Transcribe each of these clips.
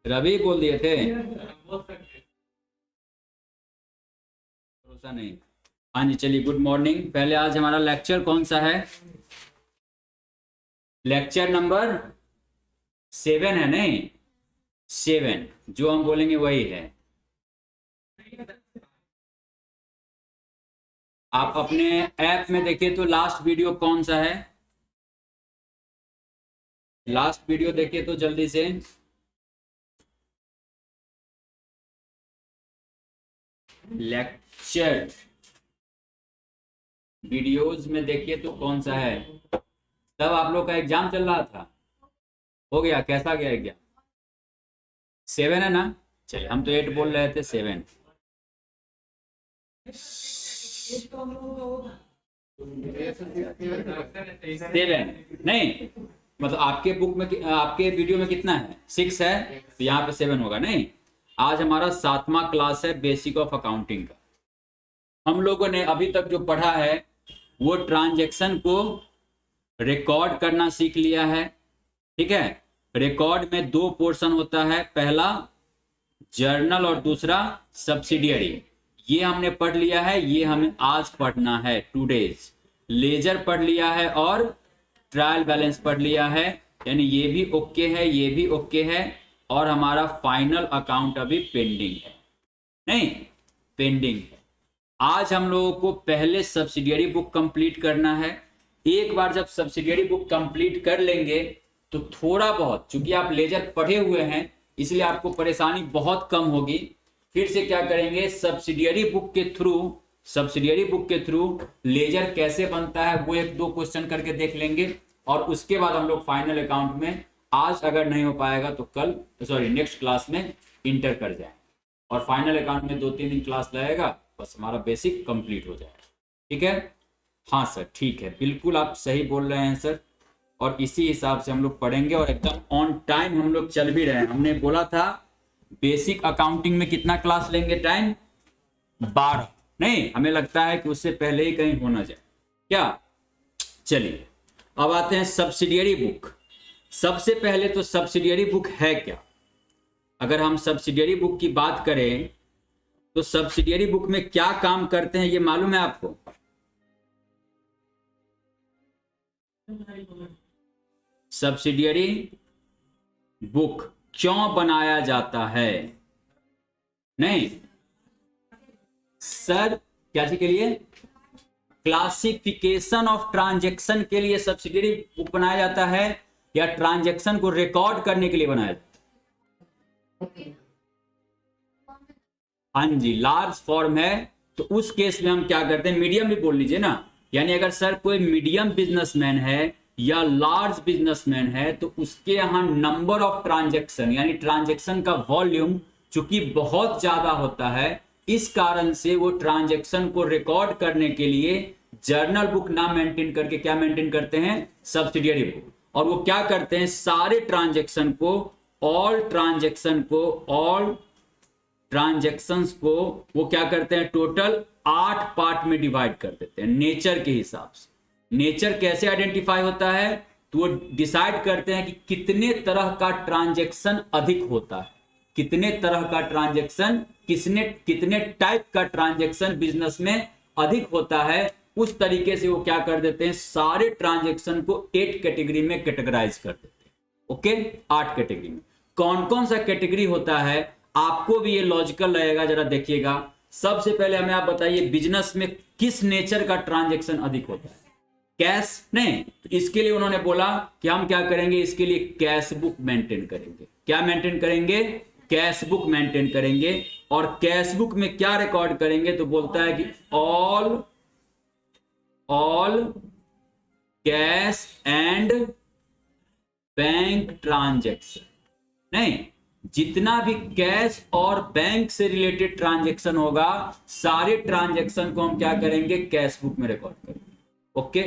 रवि बोल दिए थे, भरोसा नहीं। हाँ जी, चलिए गुड मॉर्निंग। पहले आज हमारा लेक्चर कौन सा है? लेक्चर नंबर 7 है, नहीं 7 जो हम बोलेंगे वही है। आप अपने ऐप में देखिए तो लास्ट वीडियो कौन सा है? लास्ट वीडियो देखिए तो जल्दी से। लेक्चर वीडियोस में देखिए तो कौन सा है? तब आप लोग का एग्जाम चल रहा था, हो गया? कैसा गया एग्जाम? 7 है ना? चलिए, हम तो 8 बोल रहे थे, 7। 7 नहीं, मतलब आपके बुक में आपके वीडियो में कितना है? 6 है, तो यहाँ पे 7 होगा। नहीं, आज हमारा 7वां क्लास है बेसिक ऑफ अकाउंटिंग का। हम लोगों ने अभी तक जो पढ़ा है वो ट्रांजैक्शन को रिकॉर्ड करना सीख लिया है। ठीक है, रिकॉर्ड में 2 पोर्शन होता है, पहला जर्नल और दूसरा सब्सिडियरी। ये हमने पढ़ लिया है, ये हमें आज पढ़ना है, 2 डेज। लेजर पढ़ लिया है और ट्रायल बैलेंस पढ़ लिया है, यानी ये भी ओके है, ये भी ओके है। और हमारा फाइनल अकाउंट अभी पेंडिंग है, नहीं पेंडिंग है। आज हम लोगों को पहले सब्सिडियरी बुक कंप्लीट करना है। एक बार जब सब्सिडियरी बुक कंप्लीट कर लेंगे तो थोड़ा बहुत, चूंकि आप लेजर पढ़े हुए हैं इसलिए आपको परेशानी बहुत कम होगी। फिर से क्या करेंगे, सब्सिडियरी बुक के थ्रू लेजर कैसे बनता है वो 1-2 क्वेश्चन करके देख लेंगे। और उसके बाद हम लोग फाइनल अकाउंट में, आज अगर नहीं हो पाएगा तो कल, सॉरी नेक्स्ट क्लास में इंटर कर जाए। और फाइनल अकाउंट में 2-3 दिन क्लास लगेगा, बस हमारा बेसिक कंप्लीट हो जाएगा। ठीक है? हाँ सर, ठीक है, बिल्कुल आप सही बोल रहे हैं सर। और इसी हिसाब से हम लोग पढ़ेंगे और एकदम ऑन टाइम हम लोग चल भी रहे हैं। हमने बोला था बेसिक अकाउंटिंग में कितना क्लास लेंगे? टाइम 12। नहीं, हमें लगता है कि उससे पहले ही कहीं होना जाए क्या। चलिए, अब आते हैं सब्सिडियरी बुक। सबसे पहले तो सब्सिडियरी बुक है क्या? अगर हम सब्सिडियरी बुक की बात करें तो सब्सिडियरी बुक में क्या काम करते हैं ये मालूम है आपको? सब्सिडियरी बुक क्यों बनाया जाता है? नहीं सर, क्या चीज के लिए? क्लासिफिकेशन ऑफ ट्रांजैक्शन के लिए सब्सिडियरी बुक बनाया जाता है, या ट्रांजैक्शन को रिकॉर्ड करने के लिए बनाया जाता है? हाँ जी, लार्ज फॉर्म है तो उस केस में हम क्या करते हैं, मीडियम भी बोल लीजिए ना। यानी अगर सर कोई मीडियम बिजनेसमैन है या लार्ज बिजनेसमैन है तो उसके यहां नंबर ऑफ ट्रांजैक्शन यानी ट्रांजैक्शन का वॉल्यूम चूंकि बहुत ज्यादा होता है, इस कारण से वो ट्रांजैक्शन को रिकॉर्ड करने के लिए जर्नल बुक ना मेंटेन करके क्या मेंटेन करते हैं? Subsidiary book. और वो क्या करते हैं, सारे ट्रांजैक्शन को, ऑल ट्रांजैक्शंस को वो क्या करते हैं, टोटल 8 पार्ट में डिवाइड कर देते हैं नेचर के हिसाब से। नेचर कैसे आइडेंटिफाई होता है, तो वो डिसाइड करते हैं कि कितने तरह का ट्रांजैक्शन अधिक होता है, कितने तरह का ट्रांजैक्शन, कितने टाइप का ट्रांजैक्शन बिजनेस में अधिक होता है। उस तरीके से वो क्या कर देते हैं, सारे ट्रांजैक्शन को 8 कैटेगरी में कैटेगराइज कर देते हैं। ओके, 8 कैटेगरी में कौन कौन सा कैटेगरी होता है आपको भी ये लॉजिकल लगेगा, जरा देखिएगा। सबसे पहले हमें आप बताइए, बिजनेस में किस नेचर का ट्रांजैक्शन अधिक होता है? कैश? नहीं, तो इसके लिए उन्होंने बोला कि हम क्या करेंगे, इसके लिए कैश बुक मेंटेन करेंगे। क्या मेंटेन करेंगे? कैश बुक मेंटेन करेंगे। और कैश बुक में क्या रिकॉर्ड करेंगे, तो बोलता है कि all cash and bank transaction. नहीं, जितना भी कैश और बैंक से रिलेटेड ट्रांजैक्शन होगा, सारे ट्रांजैक्शन को हम क्या करेंगे, कैश बुक में रिकॉर्ड करेंगे। ओके,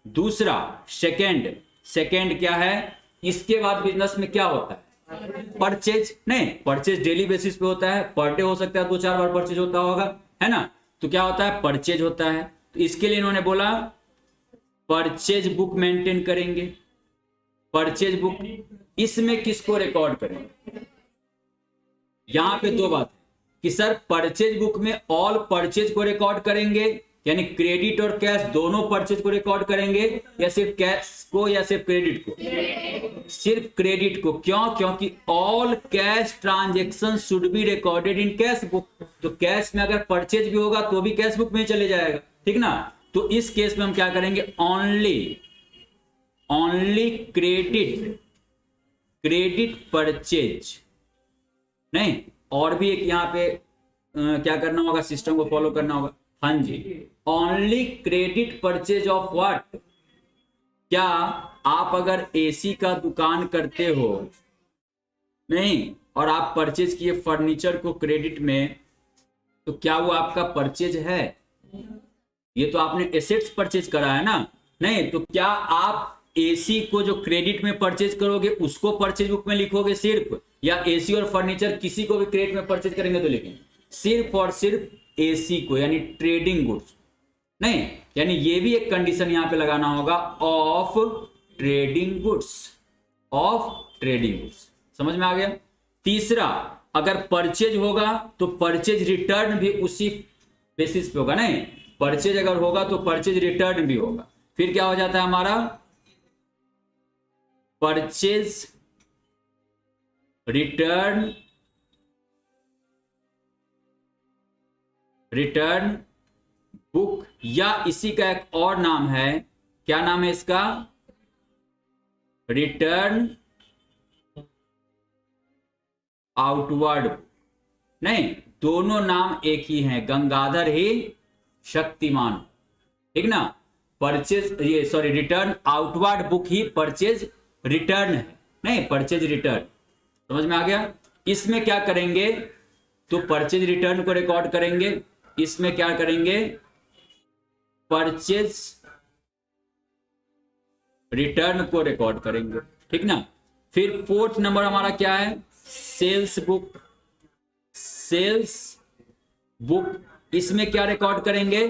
दूसरा सेकंड क्या है, इसके बाद बिजनेस में क्या होता है, परचेज। नहीं, परचेज डेली बेसिस पे होता है, पर डे हो सकता है, 2-4 बार परचेज होता होगा, है ना। तो क्या होता है, परचेज होता है। तो इसके लिए इन्होंने बोला परचेज बुक मेंटेन करेंगे। परचेज बुक, इसमें किसको रिकॉर्ड करेंगे? यहां पे दो बात है कि सर परचेज बुक में ऑल परचेज को रिकॉर्ड करेंगे, यानी क्रेडिट और कैश दोनों परचेज को रिकॉर्ड करेंगे, या सिर्फ कैश को या सिर्फ क्रेडिट को? सिर्फ क्रेडिट को। क्यों? क्योंकि all cash transaction should be recorded in cash book. तो कैश में अगर परचेज भी होगा तो भी कैश बुक में चले जाएगा, ठीक ना। तो इस केस में हम क्या करेंगे, ओनली क्रेडिट परचेज, नहीं और भी एक यहाँ पे क्या करना होगा, सिस्टम को फॉलो करना होगा। हाँ जी, only credit purchase of what? क्या आप अगर एसी का दुकान करते हो, नहीं, और आप परचेज किए फर्नीचर को क्रेडिट में, तो क्या वो आपका परचेज है? ये तो आपने एसेट्स परचेज करा है ना। नहीं, तो क्या आप एसी को जो क्रेडिट में परचेज करोगे उसको परचेज बुक में लिखोगे सिर्फ, या एसी और फर्नीचर किसी को भी क्रेडिट में परचेज करेंगे तो लिखेंगे? सिर्फ और सिर्फ एसी को, यानी ट्रेडिंग गुड्स। नहीं, यानी ये भी एक कंडीशन यहां पे लगाना होगा, of trading goods, of trading goods. समझ में आ गया? तीसरा, अगर परचेज होगा तो परचेज रिटर्न भी उसी बेसिस पे होगा। नहीं, परचेज अगर होगा तो परचेज रिटर्न भी होगा। फिर क्या हो जाता है हमारा, परचेज रिटर्न बुक, या इसी का एक और नाम है, क्या नाम है इसका, रिटर्न आउटवर्ड बुक। नहीं, दोनों नाम एक ही हैं, गंगाधर ही शक्तिमान, ठीक ना। परचेज ये सॉरी रिटर्न आउटवर्ड बुक ही परचेज रिटर्न है, नहीं परचेज रिटर्न। समझ में आ गया? इसमें क्या करेंगे, तो परचेज रिटर्न को रिकॉर्ड करेंगे, इसमें क्या करेंगे, परचेज रिटर्न को रिकॉर्ड करेंगे, ठीक ना। फिर फोर्थ नंबर हमारा क्या है, सेल्स बुक। इसमें क्या रिकॉर्ड करेंगे,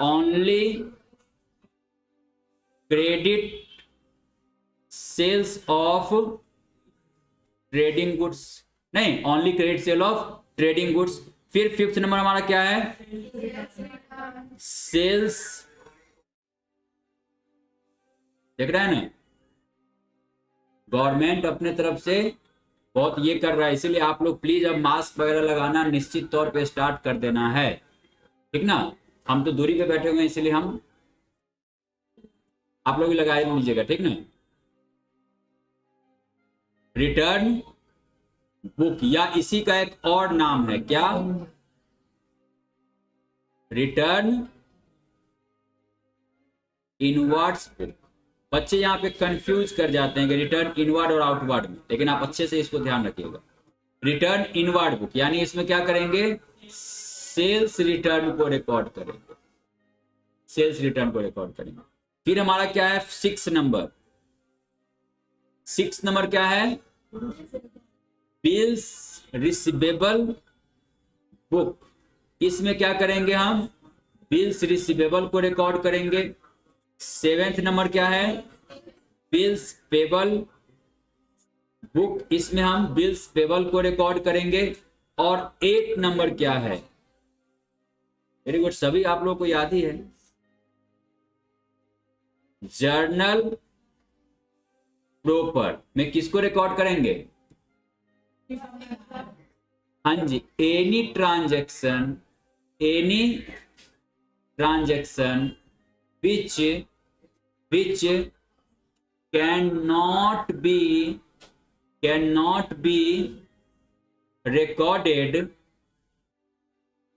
only credit sales of trading goods, नहीं only credit sale of trading goods. फिर फिफ्थ नंबर हमारा क्या है, सेल्स, देख रहे हैं ना, गवर्नमेंट अपने तरफ से बहुत ये कर रहा है, इसीलिए आप लोग प्लीज अब मास्क वगैरह लगाना निश्चित तौर पे स्टार्ट कर देना है, ठीक ना। हम तो दूरी पे बैठे हुए हैं, इसीलिए हम, आप लोग भी लगा लीजिएगा, ठीक ना। रिटर्न बुक, या इसी का एक और नाम है, क्या, रिटर्न इनवर्ड्स बुक। बच्चे यहाँ पे कंफ्यूज कर जाते हैं कि रिटर्न इनवर्ड और आउटवर्ड में, लेकिन आप अच्छे से इसको ध्यान रखिएगा। रिटर्न इनवर्ड बुक यानी इसमें क्या करेंगे, सेल्स रिटर्न को रिकॉर्ड करेंगे, सेल्स रिटर्न को रिकॉर्ड करेंगे। फिर हमारा क्या है, सिक्स नंबर क्या है, बिल्स रिसीवेबल बुक। इसमें क्या करेंगे हम, बिल्स रिसीवेबल को रिकॉर्ड करेंगे। सेवेंथ नंबर क्या है, बिल्स पेबल बुक, इसमें हम बिल्स पेबल को रिकॉर्ड करेंगे। और 8 नंबर क्या है, वेरी गुड, सभी आप लोगों को याद ही है, जर्नल प्रॉपर में किसको रिकॉर्ड करेंगे, हाँ जी, any transaction which cannot be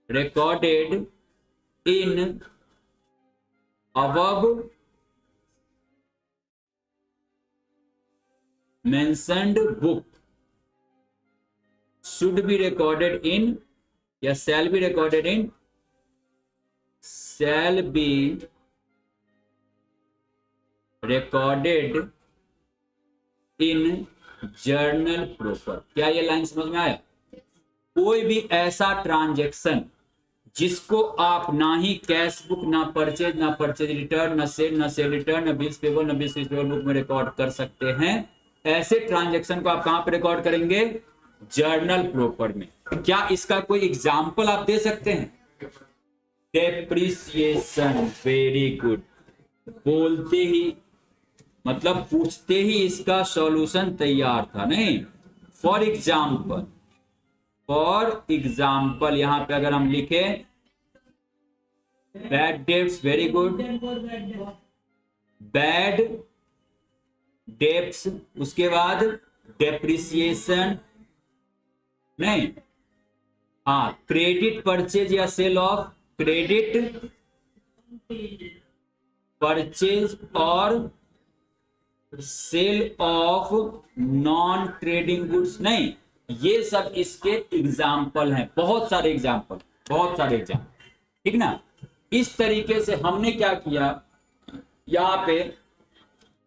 recorded in above mentioned book should be recorded in, या shall be recorded in, shall be recorded in journal proper। क्या ये लाइन समझ में आया? कोई भी ऐसा ट्रांजैक्शन जिसको आप ना ही कैश बुक, ना परचेज रिटर्न, ना सेल रिटर्न, ना बिल्स पेबल, ना बिल्स रिसीवेबल बुक में रिकॉर्ड कर सकते हैं, ऐसे ट्रांजैक्शन को आप कहां पे रिकॉर्ड करेंगे, जर्नल प्रॉपर में। क्या इसका कोई एग्जाम्पल आप दे सकते हैं? Depreciation, very good. बोलते ही मतलब पूछते ही इसका सॉल्यूशन तैयार था, नहीं? फॉर एग्जाम्पल, यहां पे अगर हम लिखे bad debts, very good, bad debts, उसके बाद डेप्रिसिएशन, नहीं, हाँ, क्रेडिट परचेज या सेल ऑफ, क्रेडिट परचेज और sale of non trading goods, नहीं, ये सब इसके एग्जाम्पल हैं। बहुत सारे एग्जाम्पल, ठीक ना? इस तरीके से हमने क्या किया यहां पे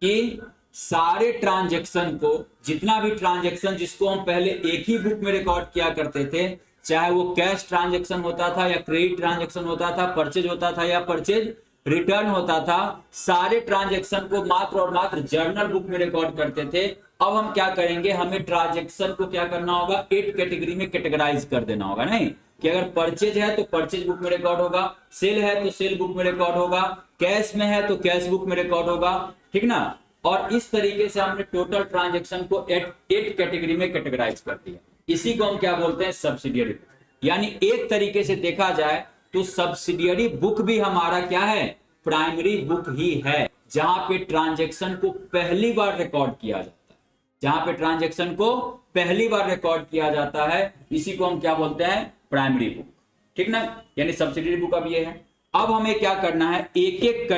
कि सारे ट्रांजैक्शन को, जितना भी ट्रांजैक्शन जिसको हम पहले एक ही बुक में रिकॉर्ड किया करते थे, चाहे वो कैश ट्रांजैक्शन होता था या क्रेडिट ट्रांजैक्शन होता था, परचेज होता था या परचेज रिटर्न होता था, सारे ट्रांजैक्शन को मात्र और मात्र जर्नल बुक में रिकॉर्ड करते थे। अब हम क्या करेंगे, हमें ट्रांजैक्शन को क्या करना होगा, 8 कैटेगरी में कैटेगराइज कर देना होगा, नहीं कि अगर परचेज है तो परचेज बुक में रिकॉर्ड होगा, सेल है तो सेल बुक में रिकॉर्ड होगा, कैश में है तो कैश बुक में रिकॉर्ड होगा, ठीक ना? और इस तरीके से हमने टोटल ट्रांजैक्शन को 8 कैटेगरी में कैटेगराइज कर दिया। इसी को हम क्या बोलते हैं, सब्सिडियरी बुक। यानी एक तरीके से देखा जाए तो सब्सिडियरी बुक भी हमारा क्या है, प्राइमरी बुक ही है, जहां पे ट्रांजैक्शन को पहली बार रिकॉर्ड किया जाता है, किया जाता है, इसी को हम क्या बोलते हैं, प्राइमरी बुक, ठीक ना? यानी सब्सिडियरी बुक अब ये है। अब हमें क्या करना है, एक एक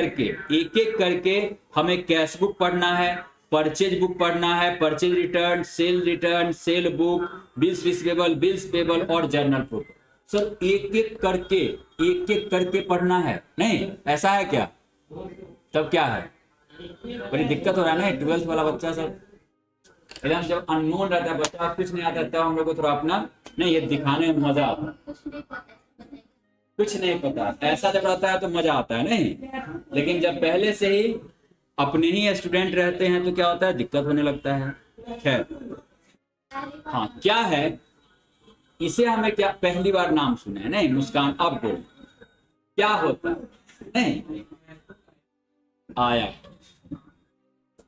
करके हमें कैश बुक पढ़ना है, परचेज बुक पढ़ना है, purchase return, cell book, bills receivable, bills payable और जर्नल प्रॉपर। सर एक एक करके पढ़ना है, नहीं ऐसा है क्या? तब क्या है, बड़ी दिक्कत हो रहा है ना 12th वाला बच्चा सब एकदम जब अननोन रहता है बच्चा, कुछ नहीं आता, तब हम लोग को थोड़ा अपना नहीं ये दिखाने में मजा आता है, कुछ नहीं पता, ऐसा जब रहता है तो मजा आता है, नहीं? लेकिन जब पहले से ही अपने ही स्टूडेंट रहते हैं तो क्या होता है, दिक्कत होने लगता है। खैर, हाँ, क्या है इसे हमें क्या पहली बार नाम सुने हैं, नहीं? मुस्कान, अब बोल क्या होता है, नहीं आया।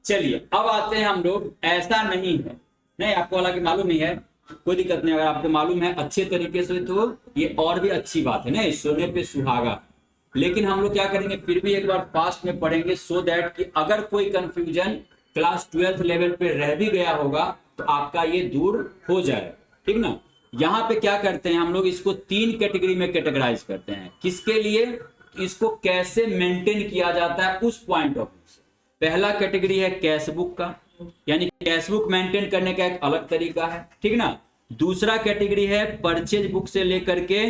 चलिए अब आते हैं हम लोग, ऐसा नहीं है, नहीं आपको हालांकि मालूम नहीं है, कोई दिक्कत नहीं, अगर आपको मालूम है अच्छे तरीके से तो ये और भी अच्छी बात है, नहीं सोने पे सुहागा। लेकिन हम लोग क्या करेंगे, फिर भी एक बार फास्ट में पढ़ेंगे, सो दैट कि अगर कोई कंफ्यूजन क्लास 12th लेवल पे रह भी गया होगा तो आपका ये दूर हो जाए, ठीक ना? यहाँ पे क्या करते हैं हम लोग, इसको 3 कैटेगरी में कैटेगराइज करते हैं। किसके लिए? इसको कैसे मेंटेन किया जाता है उस पॉइंट ऑफ व्यू से। पहला कैटेगरी है कैश बुक का, यानी कैश बुक मेंटेन करने का एक अलग तरीका है, ठीक ना? दूसरा कैटेगरी है परचेज बुक से लेकर के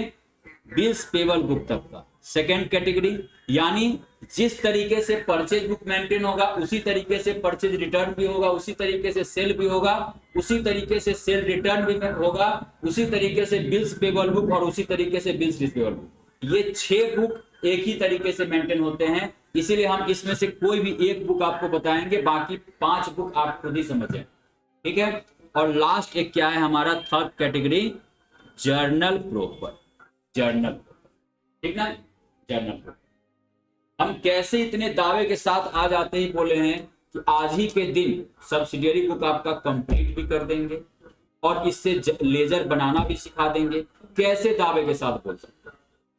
बिल्स पेबल बुक तक का। सेकेंड कैटेगरी, यानी जिस तरीके से परचेज बुक मेंटेन होगा उसी तरीके से परचेज रिटर्न भी होगा, उसी तरीके से सेल भी होगा, उसी तरीके से सेल रिटर्न भी होगा, उसी तरीके से बिल्स पेबल बुक और उसी तरीके से बिल्स रिसीवेबल बुक। ये 6 बुक एक ही तरीके से मेंटेन होते हैं, इसीलिए हम इसमें से कोई भी एक बुक आपको बताएंगे, बाकी 5 बुक आप खुद ही समझ जाए, ठीक है? और लास्ट एक क्या है हमारा, थर्ड कैटेगरी, जर्नल प्रॉपर, ठीक ना? Journal proper. हम कैसे इतने दावे के साथ आज आते ही बोले हैं कि आज ही के दिन सब्सिडियरी बुक आपका कंप्लीट भी कर देंगे और इससे लेजर बनाना भी सिखा देंगे। कैसे दावे के साथ बोल सकते हैं?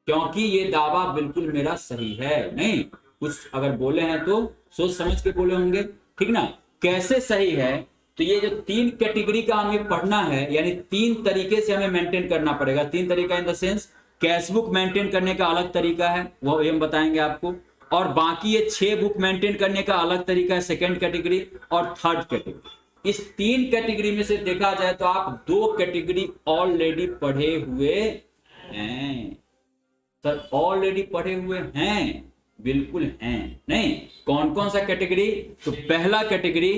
क्योंकि ये दावा बिल्कुल मेरा सही है, नहीं कुछ अगर बोले हैं तो सोच समझ के बोले होंगे, ठीक ना? कैसे सही है, तो ये जो 3 कैटेगरी का हमें पढ़ना है, यानी 3 तरीके से हमें मेंटेन करना पड़ेगा। 3 तरीका in the sense, cash book maintain करने का अलग तरीका है, वो हम बताएंगे आपको, और बाकी ये 6 बुक मेंटेन करने का अलग तरीका है, सेकेंड कैटेगरी और थर्ड कैटेगरी। इस 3 कैटेगरी में से देखा जाए तो आप 2 कैटेगरी ऑलरेडी पढ़े हुए हैं। सर ऑलरेडी पढ़े हुए हैं, बिल्कुल हैं, नहीं? कौन कौन सा कैटेगरी? तो पहला कैटेगरी,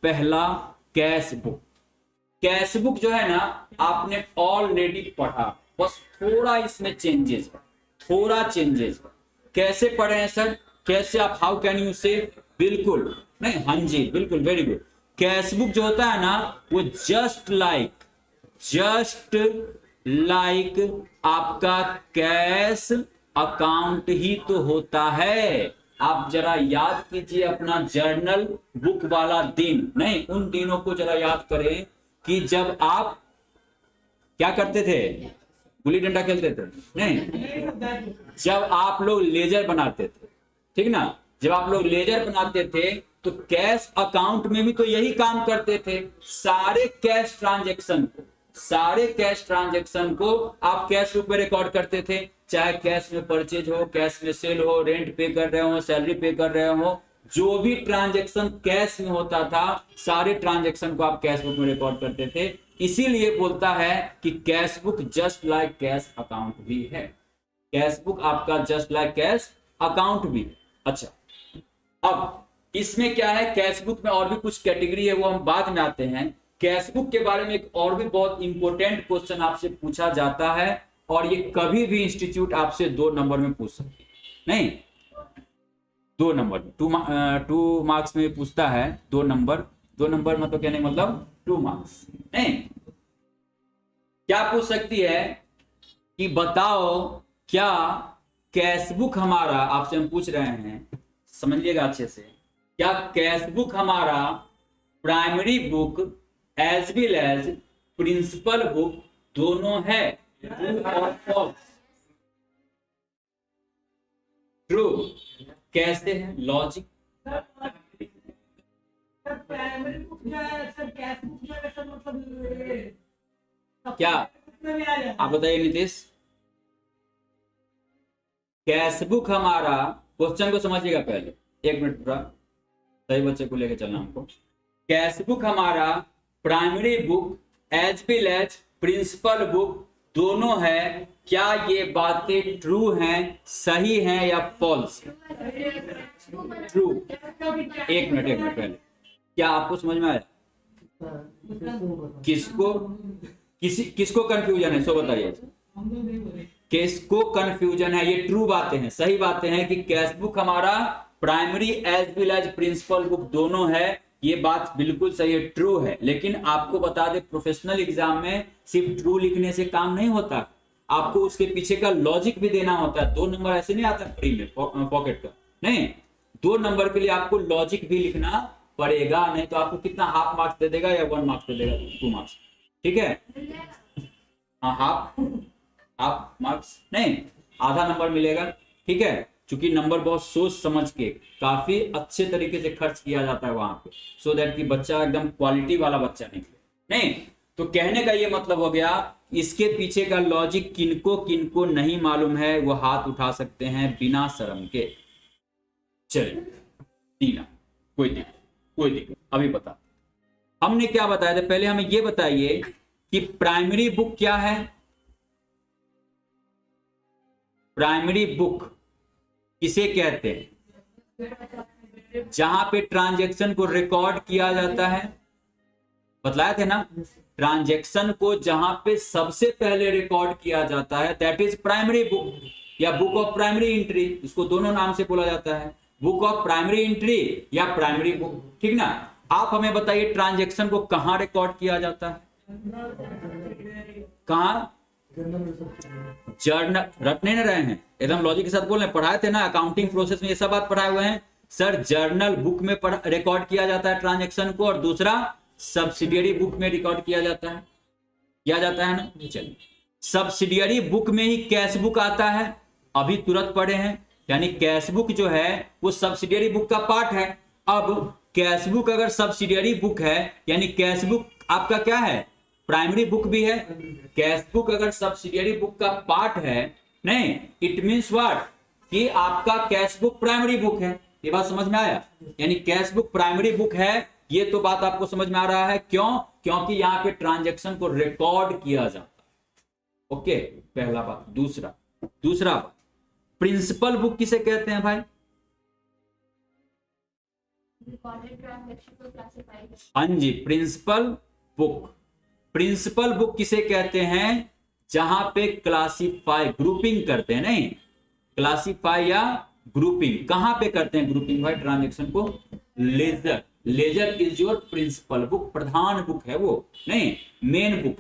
पहला कैश बुक। कैश बुक जो है ना आपने ऑलरेडी पढ़ा, बस थोड़ा इसमें चेंजेस है, कैसे पढ़े हैं सर? कैसे आप, हाउ कैन यू से? बिल्कुल नहीं, हाँ जी बिल्कुल, वेरी गुड। कैश बुक जो होता है ना वो जस्ट लाइक जस्ट लाइक आपका कैश अकाउंट ही तो होता है। आप जरा याद कीजिए अपना जर्नल बुक वाला दिन, नहीं उन दिनों को जरा याद करें कि जब आप क्या करते थे, गुल्ली डंडा खेलते थे, नहीं जब आप लोग लेजर बनाते थे, ठीक ना, जब आप लोग लेजर बनाते थे तो कैश अकाउंट में भी तो यही काम करते थे। सारे कैश ट्रांजैक्शन को आप कैश बुक में रिकॉर्ड करते थे, चाहे कैश में परचेज हो, कैश में सेल हो, रेंट पे कर रहे हो, सैलरी पे कर रहे हो, जो भी ट्रांजैक्शन कैश में होता था सारे ट्रांजैक्शन को आप कैश बुक में रिकॉर्ड करते थे। इसीलिए बोलता है कि cash book just like cash account भी है। कैश बुक आपका जस्ट लाइक कैश अकाउंट भी है। अच्छा, अब इसमें क्या है, कैश बुक में और भी कुछ कैटेगरी है, वो हम बाद में आते हैं। कैश बुक के बारे में एक और भी बहुत इंपॉर्टेंट क्वेश्चन आपसे पूछा जाता है, और ये कभी भी इंस्टीट्यूट आपसे 2 नंबर में पूछ सकती है, नहीं 2 नंबर में, 2 मार्क्स में पूछता है। 2 नंबर मतलब कहने मतलब 2 मार्क्स नहीं, क्या पूछ सकती है कि बताओ क्या कैश बुक हमारा, आपसे हम पूछ रहे हैं, समझिएगा अच्छे से, क्या कैश बुक हमारा primary book as well as principal book दोनों है? ट्रू और फॉल्स? ट्रू। कैसे है लॉजिक? प्राइमरी बुक जो है सर, कैश बुक जो है सर, मतलब क्या आप बताइए नीतीश? कैश बुक हमारा, क्वेश्चन को समझिएगा पहले, 1 मिनट पूरा सही बच्चे को लेके चलना हमको। कैश बुक हमारा primary book as well as principal book दोनों है, क्या ये बातें ट्रू हैं, सही हैं या फॉल्स? ट्रू। 1 मिनट पहले, क्या आपको समझ में आया? किसको कंफ्यूजन है सो बताइए, किसको कंफ्यूजन है? ये ट्रू बातें हैं, सही बातें हैं कि कैश बुक हमारा primary as well as principal book दोनों है, ये बात बिल्कुल सही है, ट्रू है। लेकिन आपको बता दे, प्रोफेशनल एग्जाम में सिर्फ ट्रू लिखने से काम नहीं होता, आपको उसके पीछे का लॉजिक भी देना होता है। 2 नंबर ऐसे नहीं आता फ्री में पॉकेट का, नहीं 2 नंबर के लिए आपको लॉजिक भी लिखना पड़ेगा, नहीं तो आपको कितना हाफ मार्क्स दे देगा या 1 मार्क्स दे देगा, 2 मार्क्स, ठीक है? हाँ, हाफ मार्क्स नहीं, आधा नंबर मिलेगा, ठीक है? क्योंकि नंबर बहुत सोच समझ के काफी अच्छे तरीके से खर्च किया जाता है वहां पे, सो दैट कि बच्चा एकदम क्वालिटी वाला बच्चा निकले। नहीं तो कहने का ये मतलब हो गया, इसके पीछे का लॉजिक किनको नहीं मालूम है वो हाथ उठा सकते हैं बिना शर्म के। चलिए टीना, कोई दिक्कत अभी बता, हमने क्या बताया था पहले, हमें ये बताइए कि प्राइमरी बुक क्या है? प्राइमरी बुक किसे कहते हैं? जहां पे ट्रांजैक्शन को रिकॉर्ड किया जाता है, बतलाया थे ना, ट्रांजैक्शन को जहां पे सबसे पहले रिकॉर्ड किया जाता है दैट इज प्राइमरी बुक या बुक ऑफ प्राइमरी एंट्री, इसको दोनों नाम से बोला जाता है, बुक ऑफ प्राइमरी एंट्री या प्राइमरी बुक, ठीक ना? आप हमें बताइए ट्रांजैक्शन को कहां रिकॉर्ड किया जाता है? कहां? जर्नल। रट नहीं रहे हैं, एकदम लॉजिक के साथ बोल रहे हैं, पढ़ाए थे ना अकाउंटिंग प्रोसेस में, ये सब बात पढ़ाए हुए हैं सर। जर्नल बुक में रिकॉर्ड किया जाता है ट्रांजैक्शन को, और दूसरा सब्सिडियरी बुक में रिकॉर्ड किया जाता है ना। चलिए, सब्सिडियरी बुक में ही कैश बुक आता है, अभी तुरंत पढ़े हैं, यानी कैश बुक जो है वो सब्सिडियरी बुक का पार्ट है। अब कैश बुक अगर सब्सिडियरी बुक है, यानी कैश बुक आपका क्या है? प्राइमरी बुक भी है। कैश बुक अगर सब्सिडियरी बुक का पार्ट है, नहीं इट मींस व्हाट, कि आपका कैश बुक प्राइमरी बुक है। ये बात समझ में आया? यानी कैश बुक प्राइमरी बुक है, ये तो बात आपको समझ में आ रहा है। क्यों? क्योंकि यहां पे ट्रांजैक्शन को रिकॉर्ड किया जाता है। ओके, पहला बात। दूसरा बात, प्रिंसिपल बुक किसे कहते हैं भाई? हाँ जी, प्रिंसिपल बुक किसे कहते हैं? जहां पे क्लासीफाई, ग्रुपिंग करते हैं, नहीं क्लासीफाई या ग्रुपिंग, कहां पे करते हैं ग्रुपिंग भाई ट्रांजैक्शन को? Ledger is your principal book, प्रधान बुक है वो, नहीं मेन बुक।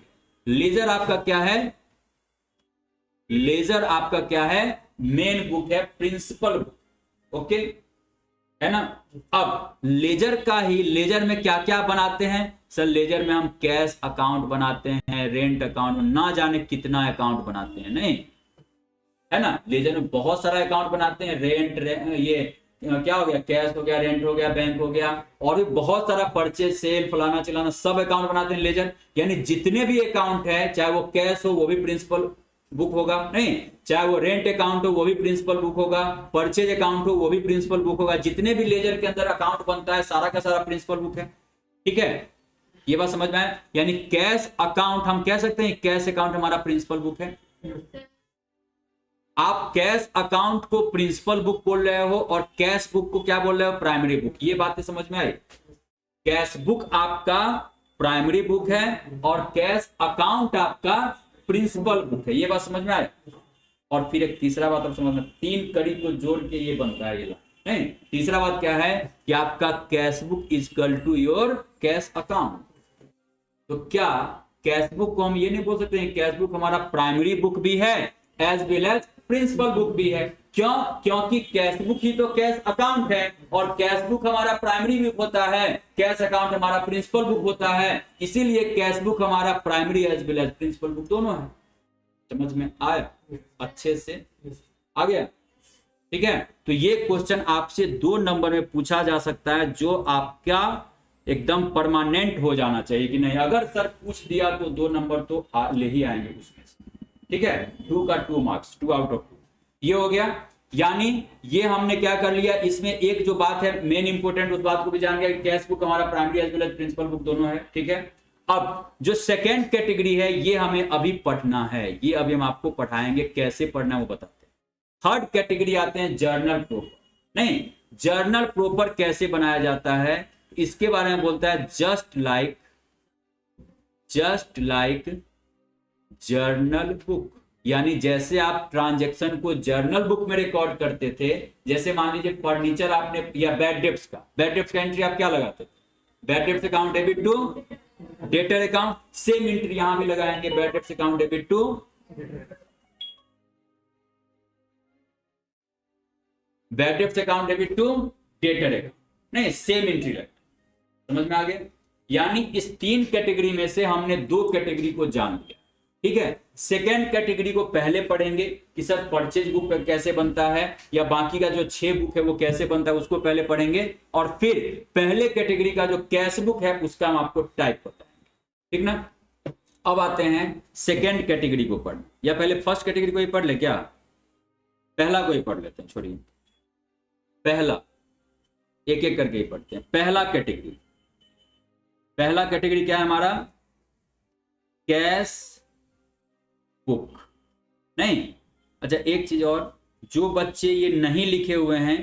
लेजर आपका क्या है, लेजर आपका क्या है, मेन बुक है, प्रिंसिपल बुक, ओके है ना। अब लेजर का ही, लेजर में क्या क्या बनाते हैं सर, लेजर में हम कैश अकाउंट बनाते हैं, रेंट अकाउंट, ना जाने कितना अकाउंट बनाते हैं, नहीं है ना। लेजर में बहुत सारा अकाउंट बनाते हैं, ये क्या हो गया, कैश हो गया, रेंट हो गया, बैंक हो गया, और भी बहुत सारा परचेज सेल फलाना चलाना सब अकाउंट बनाते हैं लेजर। यानी जितने भी अकाउंट है, चाहे वो कैश हो वो भी प्रिंसिपल बुक होगा, नहीं चाहे वो रेंट अकाउंट हो वो भी प्रिंसिपल बुक होगा, परचेज अकाउंट हो वो भी प्रिंसिपल बुक होगा, जितने भी लेजर के अंदर अकाउंट बनता है सारा का सारा प्रिंसिपल बुक है, ठीक है। ये बात समझ में आए, यानी कैश अकाउंट हम कह सकते हैं कैश अकाउंट हमारा प्रिंसिपल बुक है। आप कैश अकाउंट को प्रिंसिपल बुक बोल रहे हो और कैश बुक को क्या बोल रहे हो, प्राइमरी बुक। ये बातें समझ में आई, कैश बुक आपका प्राइमरी बुक है और कैश अकाउंट आपका प्रिंसिपल बुक है, ये बात समझ में आए। और फिर एक तीसरा बात आप समझना, तीन कड़ी को जोड़ के ये बनता है ये नहीं। तीसरा बात क्या है कि आपका cash book is equal to your cash account. तो क्या कैश बुक को हम ये नहीं बोल सकते हैं कैश बुक हमारा प्राइमरी बुक भी है as well as principal book भी है, क्यों, क्योंकि कैश बुक ही तो कैश अकाउंट है और कैश बुक हमारा प्राइमरी बुक होता है, कैश अकाउंट हमारा प्रिंसिपल बुक होता है, इसीलिए कैश बुक हमारा primary as well as principal book दोनों है। समझ में आया, अच्छे से आ गया, ठीक है। तो ये क्वेश्चन आपसे 2 नंबर में पूछा जा सकता है, जो आपका एकदम परमानेंट हो जाना चाहिए कि नहीं, अगर सर पूछ दिया तो 2 नंबर तो ले ही आएंगे उसमें से, ठीक है। 2 का 2 मार्क्स, 2 आउट ऑफ 2 ये हो गया। यानी ये हमने क्या कर लिया, इसमें एक जो बात है मेन इंपोर्टेंट, उस बात को भी जान गया कि कैश बुक हमारा primary as well as principal book दोनों है, ठीक है। अब जो सेकेंड कैटेगरी है ये हमें अभी पढ़ना है, ये अभी हम आपको पढ़ाएंगे, कैसे पढ़ना है वो बताते हैं। थर्ड कैटेगरी आते हैं जर्नल प्रॉपर। नहीं, जर्नल प्रॉपर कैसे बनाया जाता है इसके बारे में बोलता है, जस्ट लाइक जर्नल बुक। यानी जैसे आप ट्रांजैक्शन को जर्नल बुक में रिकॉर्ड करते थे, जैसे मान लीजिए फर्नीचर आपने या बैड डेब्ट्स का एंट्री आप क्या लगाते थे, bad debts account debit to debtor account, same entry यहां भी लगाएंगे, bad debts account debit to bad debts account debit to debtor account, नहीं सेम एंट्री लगता। समझ में आ गया। यानी इस 3 कैटेगरी में से हमने 2 कैटेगरी को जान लिया, ठीक है। सेकेंड कैटेगरी को पहले पढ़ेंगे कि सर परचेज बुक कैसे बनता है, या बाकी का जो 6 बुक है वो कैसे बनता है उसको पहले पढ़ेंगे, और फिर पहले कैटेगरी का जो कैश बुक है उसका हम आपको टाइप बताएंगे, ठीक ना। अब आते हैं सेकेंड कैटेगरी को पढ़ने, या पहले फर्स्ट कैटेगरी को ही पढ़ ले क्या, पहला को ही पढ़ लेते हैं, छोड़िए पहला, एक एक करके ही पढ़ते हैं। पहला कैटेगरी क्या है हमारा, कैश बुक। नहीं, अच्छा एक चीज और, जो बच्चे ये नहीं लिखे हुए हैं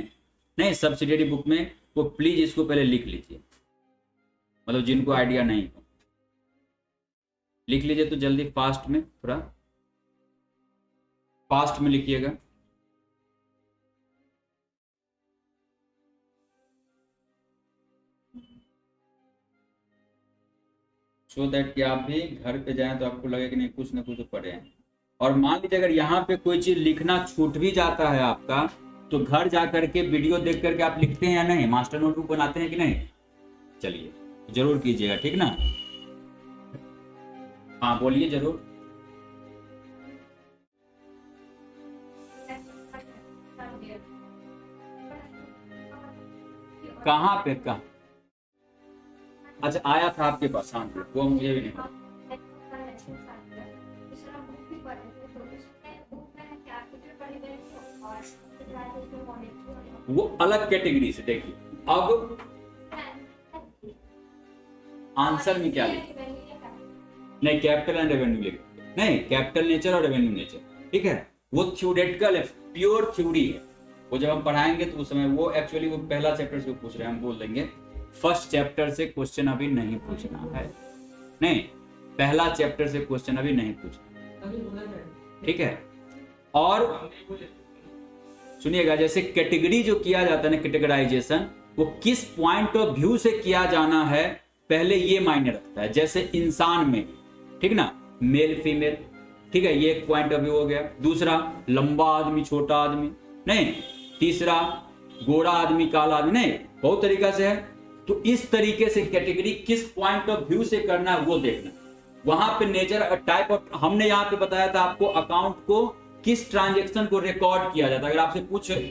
नहीं सब्सिडियरी बुक में, वो प्लीज इसको पहले लिख लीजिए, मतलब जिनको आइडिया नहीं हो लिख लीजिए, तो जल्दी फास्ट में, थोड़ा फास्ट में लिखिएगा। सो दैट कि आप भी घर पे जाएं तो आपको लगे कि नहीं कुछ ना कुछ तो पढ़े हैं। और मान लीजिए अगर यहाँ पे कोई चीज लिखना छूट भी जाता है आपका, तो घर जा करके वीडियो देख करके आप लिखते हैं या नहीं, मास्टर नोटबुक बनाते हैं कि नहीं, चलिए जरूर कीजिएगा, ठीक ना। हाँ बोलिए जरूर। कहाँ पे, कहाँ, अच्छा आया था आपके पास, हाँ वो मुझे भी नहीं पता। वो अलग कैटेगरी से, देखिए अब आंसर में क्या लिखे, नहीं कैपिटल एंड रेवेन्यू लिखे, नहीं कैपिटल नेचर और रेवेन्यू नेचर, ठीक है। वो थ्योरेटिकल है, प्योर थ्योरी है, वो जब हम पढ़ाएंगे तो उस समय वो एक्चुअली वो पहला चैप्टर से पूछ रहे हैं, हम बोल देंगे फर्स्ट चैप्टर से क्वेश्चन अभी नहीं पूछना है, नहीं पहला चैप्टर से क्वेश्चन अभी नहीं पूछना, ठीक है। और सुनिएगा, जैसे कैटेगरी जो किया जाता है ना, कैटेगराइजेशन, वो किस पॉइंट ऑफ व्यू से किया जाना है पहले ये मायने रखता है। जैसे इंसान में, ठीक ना, मेल फीमेल, ठीक है, ये एक पॉइंट ऑफ व्यू हो गया। दूसरा, लंबा आदमी छोटा आदमी, नहीं। तीसरा, गोरा आदमी काला आदमी, नहीं, बहुत तरीका से है। तो इस तरीके से कैटेगरी किस पॉइंट ऑफ व्यू से करना है वो देखना। वहां पे नेचर टाइप ऑफ, हमने यहाँ पे बताया था आपको अकाउंट को किस ट्रांजेक्शन को रिकॉर्ड किया जाता है। अगर आपसे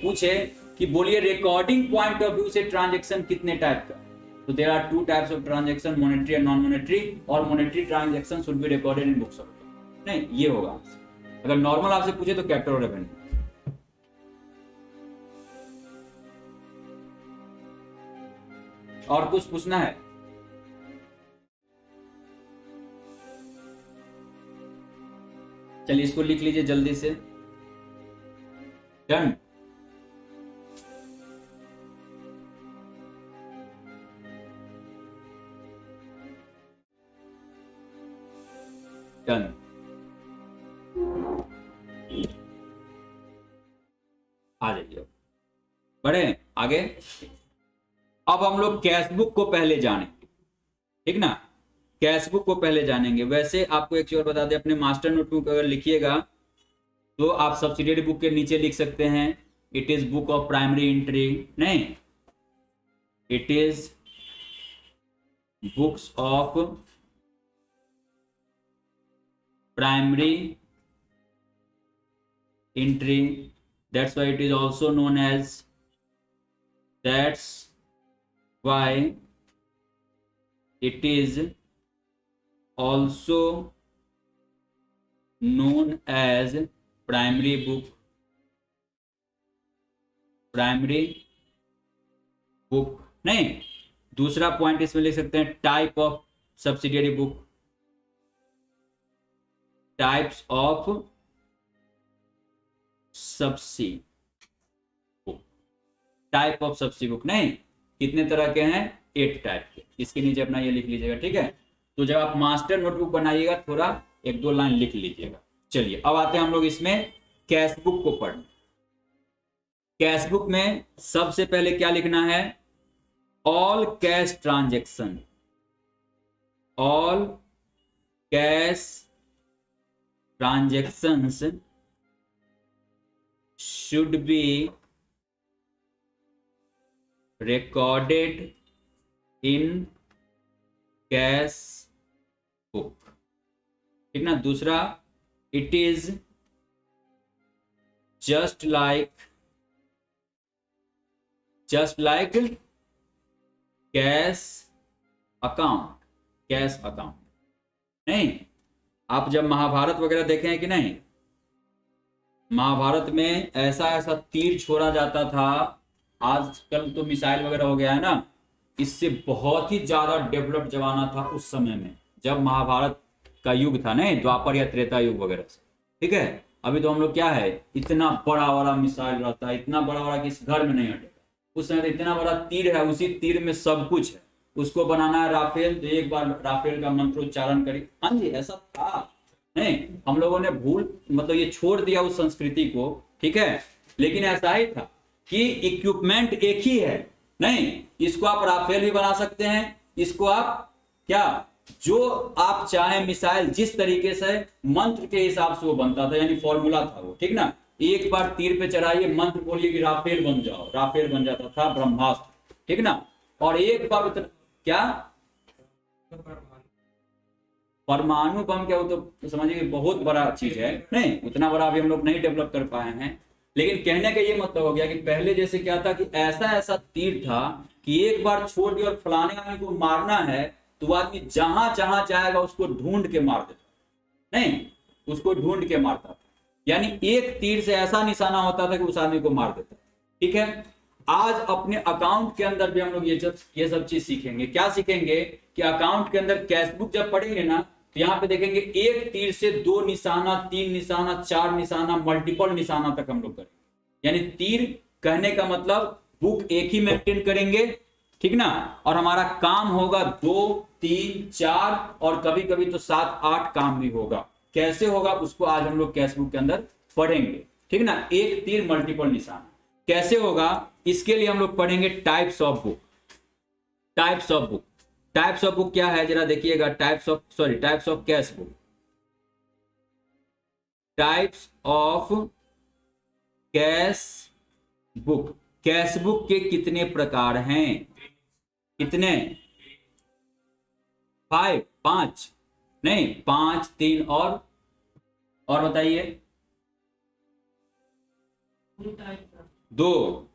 पूछे कि बोलिए रिकॉर्डिंग पॉइंट ऑफ व्यू से ट्रांजेक्शन कितने टाइप का, तो there are 2 types of transaction, monetary and non monetary, और monetary transaction should be recorded in books of account. नहीं, ये होगा आपसे। अगर नॉर्मल आपसे पूछे तो कैपिटल और रेवेन्यू। और कुछ पूछना है? चलिए इसको लिख लीजिए जल्दी से। डन। डन। आ जाइए, बढ़े आगे। अब हम लोग कैश बुक को पहले जानेंगे, ठीक ना, कैश बुक को पहले जानेंगे। वैसे आपको एक चीज और बता दें, अपने मास्टर नोटबुक अगर लिखिएगा तो आप सब्सिडियरी बुक के नीचे लिख सकते हैं it is book of primary entry, नहीं, it is books of primary entry, that's why it is also known as, that's why it is also known as primary book, primary book, नहीं। दूसरा point इसमें लिख सकते हैं type of subsidiary book, types of subsi book, type of subsi book, नहीं, कितने तरह के हैं, 8 टाइप के। इसके नीचे अपना ये लिख लीजिएगा, ठीक है। तो जब आप मास्टर नोटबुक बनाइएगा थोड़ा 1-2 लाइन लिख लीजिएगा। चलिए अब आते हैं हम लोग इसमें कैश बुक को पढ़ने। कैश बुक में सबसे पहले क्या लिखना है, all cash transaction, all cash transactions should be recorded in cash book, ठीक ना। दूसरा, it is just like cash account, cash account, नहीं। आप जब महाभारत वगैरह देखे हैं कि नहीं, महाभारत में ऐसा तीर छोड़ा जाता था। आजकल तो मिसाइल वगैरह हो गया है ना, इससे बहुत ही ज्यादा डेवलप जमाना था उस समय में, जब महाभारत का युग था, नहीं, द्वापर या त्रेता युग वगैरह से, ठीक है। अभी तो हम लोग क्या है, इतना बड़ा बड़ा मिसाइल रहता है, इतना बड़ा बड़ा कि इस घर में नहीं हटेगा। उस समय तो इतना बड़ा तीर है, उसी तीर में सब कुछ है। उसको बनाना है राफेल, तो एक बार राफेल का मंत्रोच्चारण करी। हाँ जी, ऐसा था, नहीं, हम लोगों ने भूल, मतलब ये छोड़ दिया उस संस्कृति को, ठीक है। लेकिन ऐसा ही था कि इक्विपमेंट एक ही है, नहीं, इसको आप राफेल भी बना सकते हैं, इसको आप क्या, जो आप चाहे मिसाइल, जिस तरीके से मंत्र के हिसाब से वो बनता था, यानी फॉर्मूला था वो, ठीक ना। एक बार तीर पे चढ़ाइए, मंत्र बोलिए कि राफेल बन जाओ, राफेल बन जाता था, ब्रह्मास्त्र, ठीक ना। और एक बार क्या, परमाणु बम, क्या, वो तो समझिए बहुत बड़ा चीज है, नहीं, उतना बड़ा अभी हम लोग नहीं डेवलप कर पाए हैं। लेकिन कहने का ये मतलब हो गया कि पहले जैसे क्या था कि ऐसा तीर था कि एक बार छोड़ दिया और फलाने आदमी को मारना है तो वो आदमी जहां जहां जाएगा उसको ढूंढ के मार देता, नहीं, उसको ढूंढ के मारता था। यानी एक तीर से ऐसा निशाना होता था कि उस आदमी को मार देता, ठीक है। आज अपने अकाउंट के अंदर भी हम लोग ये सब चीज सीखेंगे। क्या सीखेंगे कि अकाउंट के अंदर कैश बुक जब पढ़ेंगे ना, तो यहाँ पे देखेंगे एक तीर से 2 निशाना, 3 निशाना, 4 निशाना, मल्टीपल निशाना तक हम लोग करेंगे। यानी तीर कहने का मतलब बुक एक ही मेंटेन करेंगे, ठीक ना। और हमारा काम होगा 2, 3, 4 और कभी कभी तो 7, 8 काम भी होगा। कैसे होगा उसको आज हम लोग कैश बुक के अंदर पढ़ेंगे, ठीक ना। एक तीर मल्टीपल निशाना कैसे होगा, इसके लिए हम लोग पढ़ेंगे types of book. Types of book, types of book क्या है जरा देखिएगा। Types of cash book, types of cash book, cash book के कितने प्रकार हैं? कितने? 5, 5 नहीं, 5, 3 और बताइए। 2,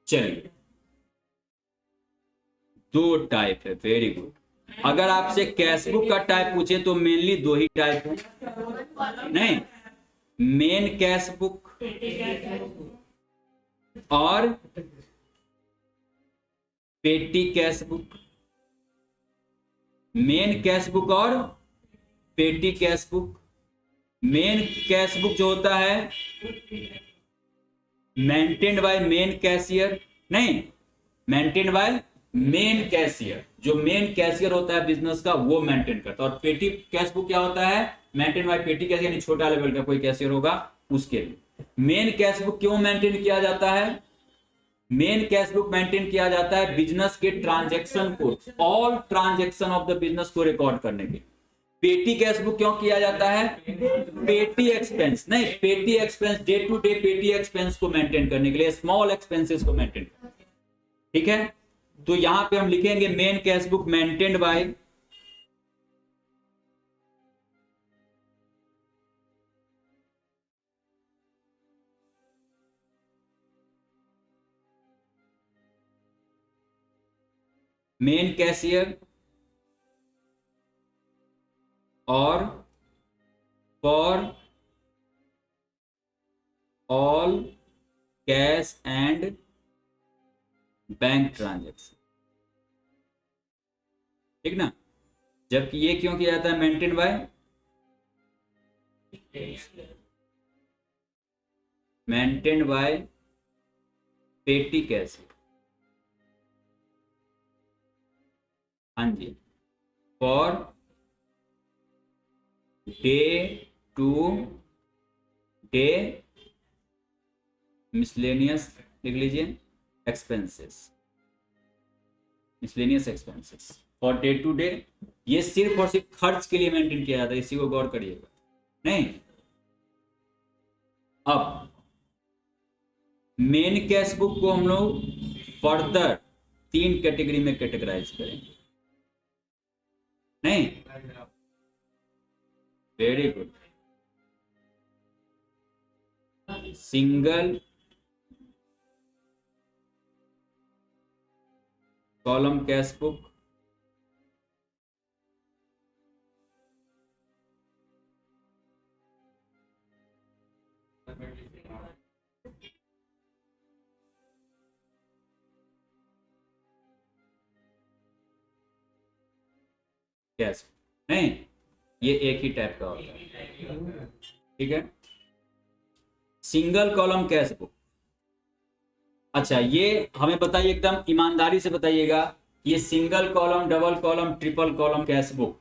चलिए 2 टाइप है, वेरी गुड। अगर आपसे कैश बुक का टाइप पूछे तो मेनली 2 ही टाइप है, नहीं, मेन कैश बुक और petty cash book. Main cash book और petty cash book. Main cash book जो होता है मेंटेन्ड बाय मेन कैशियर, नहीं, मेंटेन्ड बाय मेन कैशियर, जो मेन कैशियर होता है बिजनेस का वो मेंटेन करता है। और पेटी कैश बुक क्या होता है? मेंटेन बाय पेटी कैशियर, यानी छोटा लेवल का कोई कैशियर होगा उसके लिए। मेन कैश बुक क्यों मेंटेन किया जाता है? मेन कैश बुक मेंटेन किया जाता है बिजनेस के ट्रांजैक्शन को, all transaction of the business को रिकॉर्ड करने के। पेटी कैश बुक क्यों किया जाता है? पेटी एक्सपेंस, नहीं, पेटी एक्सपेंस, डे टू डे पेटी एक्सपेंस को मेंटेन करने के लिए, स्मॉल एक्सपेंसेस को मेंटेन करने के लिए। ठीक है, तो यहां पे हम लिखेंगे main cash book maintained by main cashier और for all cash and bank transaction. ठीक ना? जबकि ये क्यों किया जाता है maintain by? Maintain by petty cashier. हाँ जी, for day to day miscellaneous, लिख लीजिए, expenses, miscellaneous expenses for day to day. ये सिर्फ और सिर्फ खर्च के लिए मेंटेन किया जाता है, इसी को गौर करिएगा। नहीं, अब मेन कैश बुक को हम लोग फर्दर 3 कैटेगरी में कैटेगराइज करेंगे। नहीं, very good. Single column cash book, cash, नहीं, ये एक ही टाइप का होता है। ठीक है, सिंगल कॉलम कैश बुक। अच्छा, ये हमें बताइए, एकदम ईमानदारी से बताइएगा, ये single column, double column, triple column cash book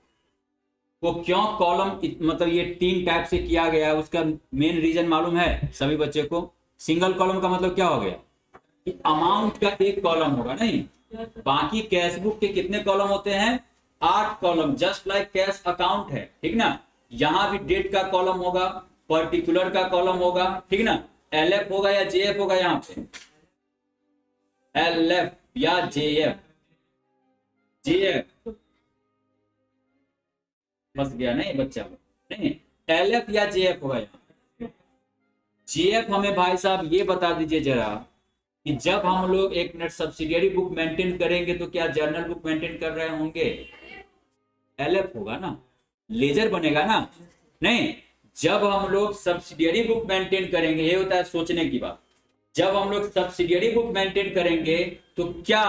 को क्यों कॉलम, मतलब ये 3 टाइप से किया गया है, उसका मेन रीजन मालूम है सभी बच्चे को? सिंगल कॉलम का मतलब क्या हो गया कि अमाउंट का एक कॉलम होगा, नहीं, बाकी कैश बुक के कितने कॉलम होते हैं? 8 column, just like cash account है। ठीक ना? यहां भी डेट का कॉलम होगा, पर्टिकुलर का कॉलम होगा, ठीक ना? एलएफ होगा या जेएफ होगा, यहां पे एलएफ या जेएफ, जेएफ फंस गया नहीं बच्चा? नहीं, एलएफ या जेएफ होगा। यहाँ जेएफ हमें भाई साहब ये बता दीजिए जरा कि जब हम लोग एक मिनट सब्सिडियरी बुक मेंटेन करेंगे तो क्या जर्नल बुक मेंटेन कर रहे होंगे? एलएफ होगा ना, लेजर बनेगा ना? नहीं, जब हम लोग सब्सिडियरी बुक मेंटेन करेंगे, ये होता है सोचने की बात, जब हम लोग सब्सिडियरी बुक मेंटेन करेंगे तो क्या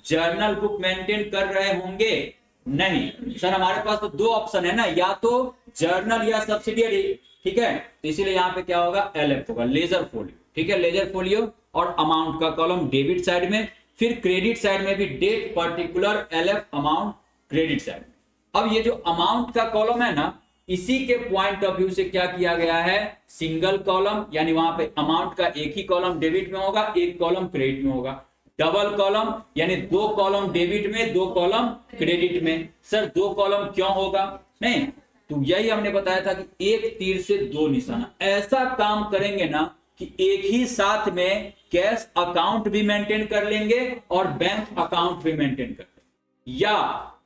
जर्नल बुक मेंटेन कर रहे होंगे? नहीं सर, हमारे पास तो 2 ऑप्शन है ना, या तो जर्नल या सब्सिडियरी। ठीक है, तो इसीलिए यहाँ पे क्या होगा? एलएफ होगा, लेजर फोलियो। ठीक है, लेजर फोलियो और अमाउंट का कॉलम डेबिट साइड में, फिर क्रेडिट साइड में भी date, particular, LF, amount, credit side में। अब ये जो अमाउंट का कॉलम है ना, इसी के पॉइंट ऑफ व्यू से क्या किया गया है? सिंगल कॉलम, यानी वहां पे अमाउंट का एक ही कॉलम डेबिट में होगा, एक कॉलम क्रेडिट में होगा। डबल कॉलम, यानी 2 कॉलम डेबिट में, 2 कॉलम क्रेडिट में। सर 2 कॉलम क्यों होगा? नहीं, तो यही हमने बताया था कि एक तीर से दो निशाना, ऐसा काम करेंगे ना कि एक ही साथ में कैश अकाउंट भी मेंटेन कर लेंगे और बैंक अकाउंट भी मेंटेन कर लेंगे। या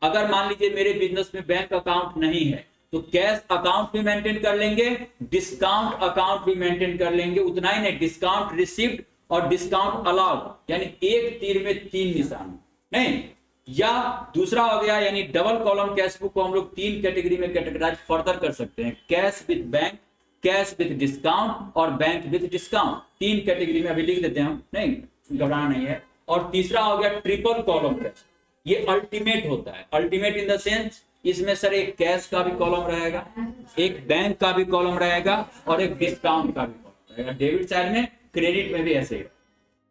अगर मान लीजिए मेरे बिजनेस में बैंक अकाउंट नहीं है तो कैश अकाउंट भी मेंटेन कर लेंगे, डिस्काउंट अकाउंट भी मेंटेन कर लेंगे। उतना ही नहीं, डिस्काउंट रिसीव्ड और डिस्काउंट अलाउड, यानी एक तीर में तीन निशान नहीं। या दूसरा हो गया, यानी डबल कॉलम कैश बुक को हम लोग तीन कैटेगरी में कैटेगराइज फर्दर कर सकते हैं, cash with bank, cash with discount और बैंक विद डिस्काउंट। तीन कैटेगरी में अभी लिख देते हैं हम, नहीं घबराना नहीं है। और तीसरा हो गया ट्रिपल कॉलम कैश, ये अल्टीमेट होता है। अल्टीमेट इन द सेंस इसमें सर एक कैश का भी कॉलम रहेगा, एक बैंक का भी कॉलम रहेगा और एक डिस्काउंट का भी कॉलम रहेगा। डेबिट साइड में, क्रेडिट में भी ऐसे ही।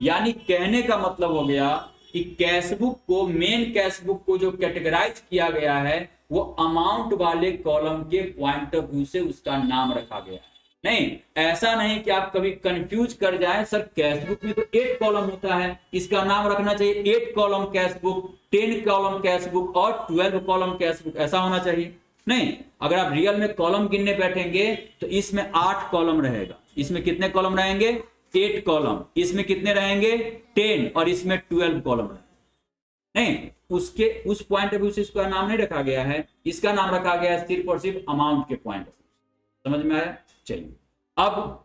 यानी कहने का मतलब हो गया कि कैश बुक को, मेन कैश बुक को जो कैटेगराइज किया गया है वो अमाउंट वाले कॉलम के पॉइंट ऑफ व्यू से उसका नाम रखा गया है। नहीं, ऐसा नहीं कि आप कभी कंफ्यूज कर जाए, सर कैश बुक में तो 8 कॉलम होता है, इसका नाम रखना चाहिए 8 column cash book, 10 column cash book और 12 कॉलम कैश बुक, ऐसा होना चाहिए। नहीं, अगर आप रियल में कॉलम गिनने बैठेंगे तो इसमें 8 कॉलम रहेगा। इसमें कितने कॉलम रहेंगे? 8 कॉलम। इसमें कितने रहेंगे? 10। और इसमें 12 कॉलम रहेंगे। नहीं, उसके उस पॉइंट ऑफ व्यू से इसका नाम नहीं रखा गया है, इसका नाम रखा गया है सिर्फ और सिर्फ अमाउंट के पॉइंट ऑफ व्यू। समझ में आया? चलिए, अब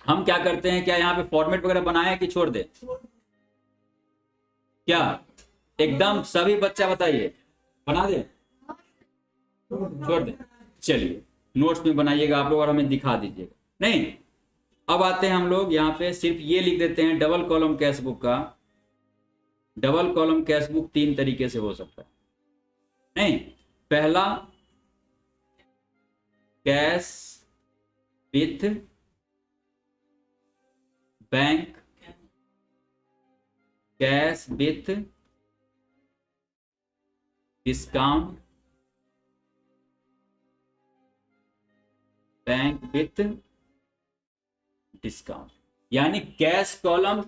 हम क्या करते हैं, क्या यहाँ पे फॉर्मेट वगैरह बनाए कि छोड़ दे? क्या एकदम सभी बच्चा बताइए, बना दे छोड़ दे? चलिए, नोट्स में बनाइएगा आप लोग और हमें दिखा दीजिएगा। नहीं, अब आते हैं हम लोग यहाँ पे, सिर्फ ये लिख देते हैं डबल कॉलम कैश बुक का। डबल कॉलम कैश बुक 3 तरीके से हो सकता है। नहीं, पहला cash with bank, cash with discount, bank with discount. यानी कैश कॉलम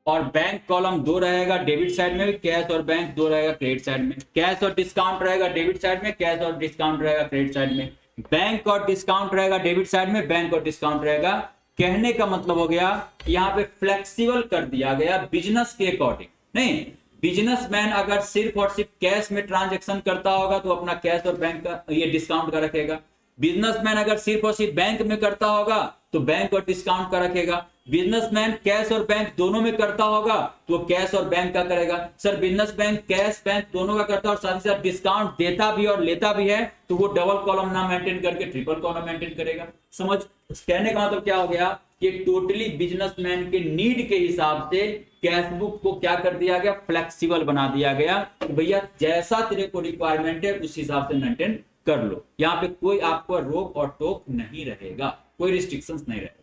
और बैंक कॉलम 2 रहेगा डेबिट साइड में, कैश और बैंक 2 रहेगा क्रेडिट साइड में। कैश और डिस्काउंट रहेगा डेबिट साइड में, कैश और डिस्काउंट रहेगा क्रेडिट साइड में। बैंक और डिस्काउंट रहेगा डेबिट साइड में, बैंक और डिस्काउंट रहेगा। कहने का मतलब हो गया यहाँ पे फ्लेक्सिबल कर दिया गया बिजनेस के अकॉर्डिंग। नहीं, बिजनेसमैन अगर सिर्फ और सिर्फ कैश में ट्रांजेक्शन करता होगा तो अपना कैश और बैंक का ये डिस्काउंट का रखेगा। बिजनेसमैन अगर सिर्फ और सिर्फ बैंक में करता होगा तो बैंक और डिस्काउंट का रखेगा। बिजनेसमैन कैश और बैंक दोनों में करता होगा तो कैश और बैंक का करेगा। Sir business bank cash bank दोनों का करता है और साथ ही साथ डिस्काउंट देता भी और लेता भी है, तो वो डबल कॉलम ना मेंटेन करके ट्रिपल कॉलम मेंटेन करेगा। समझ? कहने का मतलब क्या हो गया कि टोटली बिजनेसमैन के नीड के हिसाब से कैश बुक को क्या कर दिया गया? फ्लेक्सिबल बना दिया गया कि भैया जैसा तेरे को रिक्वायरमेंट है उस हिसाब से मेंटेन कर लो। यहाँ पे कोई आपको रोक और टोक नहीं रहेगा, कोई रिस्ट्रिक्शंस नहीं रहेगा।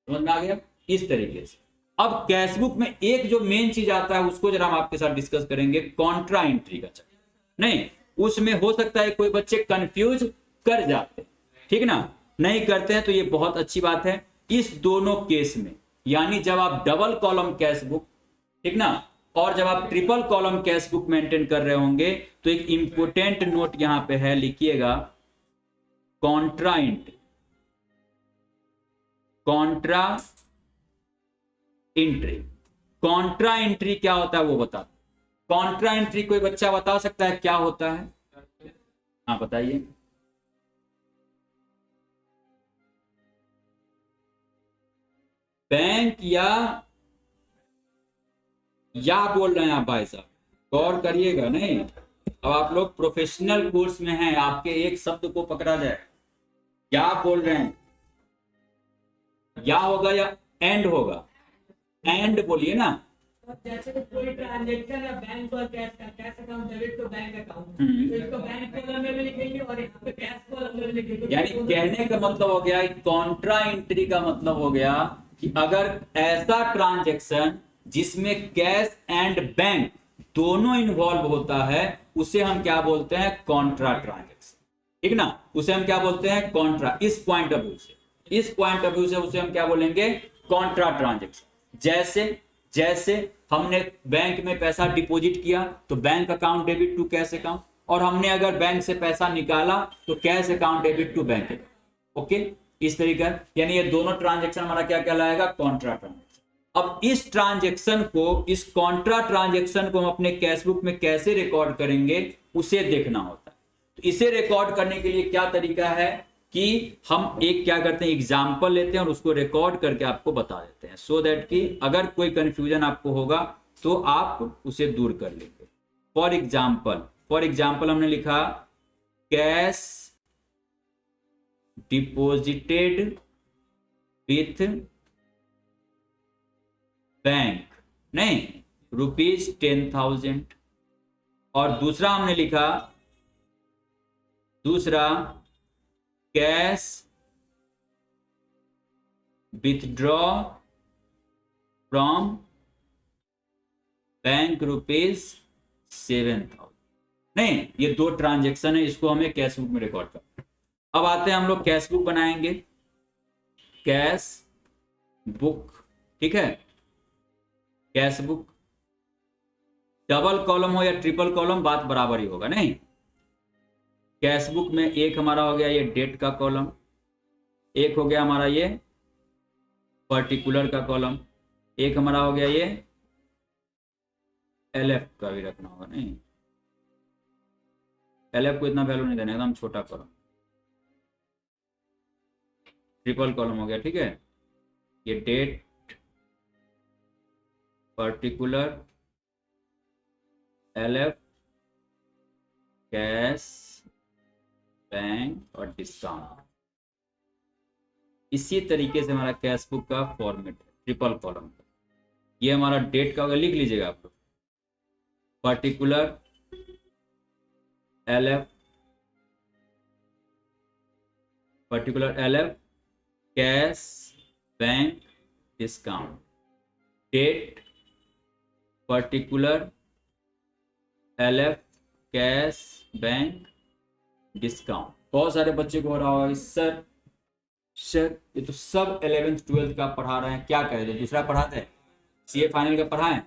समझ में आ गया? इस तरीके से। अब कैश बुक में एक जो मेन चीज आता है उसको जरा हम आपके साथ डिस्कस करेंगे, कॉन्ट्रा एंट्री का चक्कर। नहीं, उसमें हो सकता है कोई बच्चे कंफ्यूज कर जाते, ठीक ना? नहीं करते हैं तो ये बहुत अच्छी बात है। इस दोनों केस में, यानी जब आप डबल कॉलम कैश बुक, ठीक ना, और जब आप triple column cash book maintain कर रहे होंगे तो एक इंपोर्टेंट नोट यहां पे है, लिखिएगा Contra entry. Contra entry, Contra entry क्या होता है वो बता। कॉन्ट्रा एंट्री कोई बच्चा बता सकता है क्या होता है? हाँ बताइए। बैंक या बोल रहे हैं आप भाई साहब, गौर करिएगा। नहीं, अब आप लोग प्रोफेशनल कोर्स में हैं, आपके एक शब्द को पकड़ा जाए। क्या बोल रहे हैं? या होगा या एंड होगा? एंड बोलिए ना। जैसे कि कोई ट्रांजैक्शन है बैंक और कैश का, cash account debit to bank account, तो इसको बैंक कॉलम में भी लिखेंगे और यहाँ पे कैश कॉलम में भी लिखेंगे। यानी कहने का मतलब हो गया, कॉन्ट्रा एंट्री का मतलब हो गया कि अगर ऐसा ट्रांजैक्शन जिसमें कैश एंड बैंक दोनों इन्वॉल्व होता है उसे हम क्या बोलते हैं? कॉन्ट्रा ट्रांजैक्शन, ठीक ना? उसे हम क्या बोलते हैं? कॉन्ट्रा। इस पॉइंट ऑफ व्यू से, इस पॉइंट ऑफ व्यू से उसे हम क्या बोलेंगे? Contra transaction. जैसे हमने बैंक में पैसा डिपॉजिट किया तो bank account debit to cash account, और हमने अगर बैंक से पैसा निकाला तो cash account debit to bank account. Okay, इस तरीका, यानी ये दोनों ट्रांजेक्शन हमारा क्या कहलाएगा, कॉन्ट्रा ट्रांजेक्शन। अब इस ट्रांजेक्शन को, इस कॉन्ट्रा ट्रांजेक्शन को हम अपने कैशबुक में कैसे रिकॉर्ड करेंगे उसे देखना होता है। तो इसे रिकॉर्ड करने के लिए क्या तरीका है कि हम एक क्या करते हैं, एग्जाम्पल लेते हैं और उसको रिकॉर्ड करके आपको बता देते हैं, सो दैट कि अगर कोई कंफ्यूजन आपको होगा तो आप उसे दूर कर लेंगे। फॉर एग्जाम्पल हमने लिखा कैश डिपॉजिटेड विथ बैंक, नहीं, ₹10,000। और दूसरा हमने लिखा, दूसरा कैश विथड्रॉ फ्रॉम बैंक ₹7,000। नहीं, ये दो ट्रांजेक्शन है, इसको हमें कैश बुक में रिकॉर्ड करना। अब आते हैं हम लोग कैश बुक बनाएंगे, कैश बुक, ठीक है, कैश बुक डबल कॉलम हो या ट्रिपल कॉलम बात बराबर ही होगा, नहीं। कैश बुक में एक हमारा हो गया ये डेट का कॉलम, एक हो गया हमारा ये पर्टिकुलर का कॉलम, एक हमारा हो गया ये एलएफ का भी रखना होगा, नहीं, एलएफ को इतना वैल्यू नहीं देना, एकदम छोटा कॉलम, ट्रिपल कॉलम हो गया, ठीक है। ये date, particular, LF, cash, bank और डिस्काउंट। इसी तरीके से हमारा कैश बुक का फॉर्मेट है, ट्रिपल कॉलम का। ये हमारा डेट का होगा, लिख लीजिएगा आप लोग, particular, LF, particular LF, cash, bank, discount, date, particular, LF, cash, bank, discount. बहुत सारे बच्चे को हो रहा होगा सर ये तो सब 11th 12th का पढ़ा रहे हैं, क्या करें, तो दूसरा पढ़ाते हैं, सीए फाइनल का पढ़ाएं?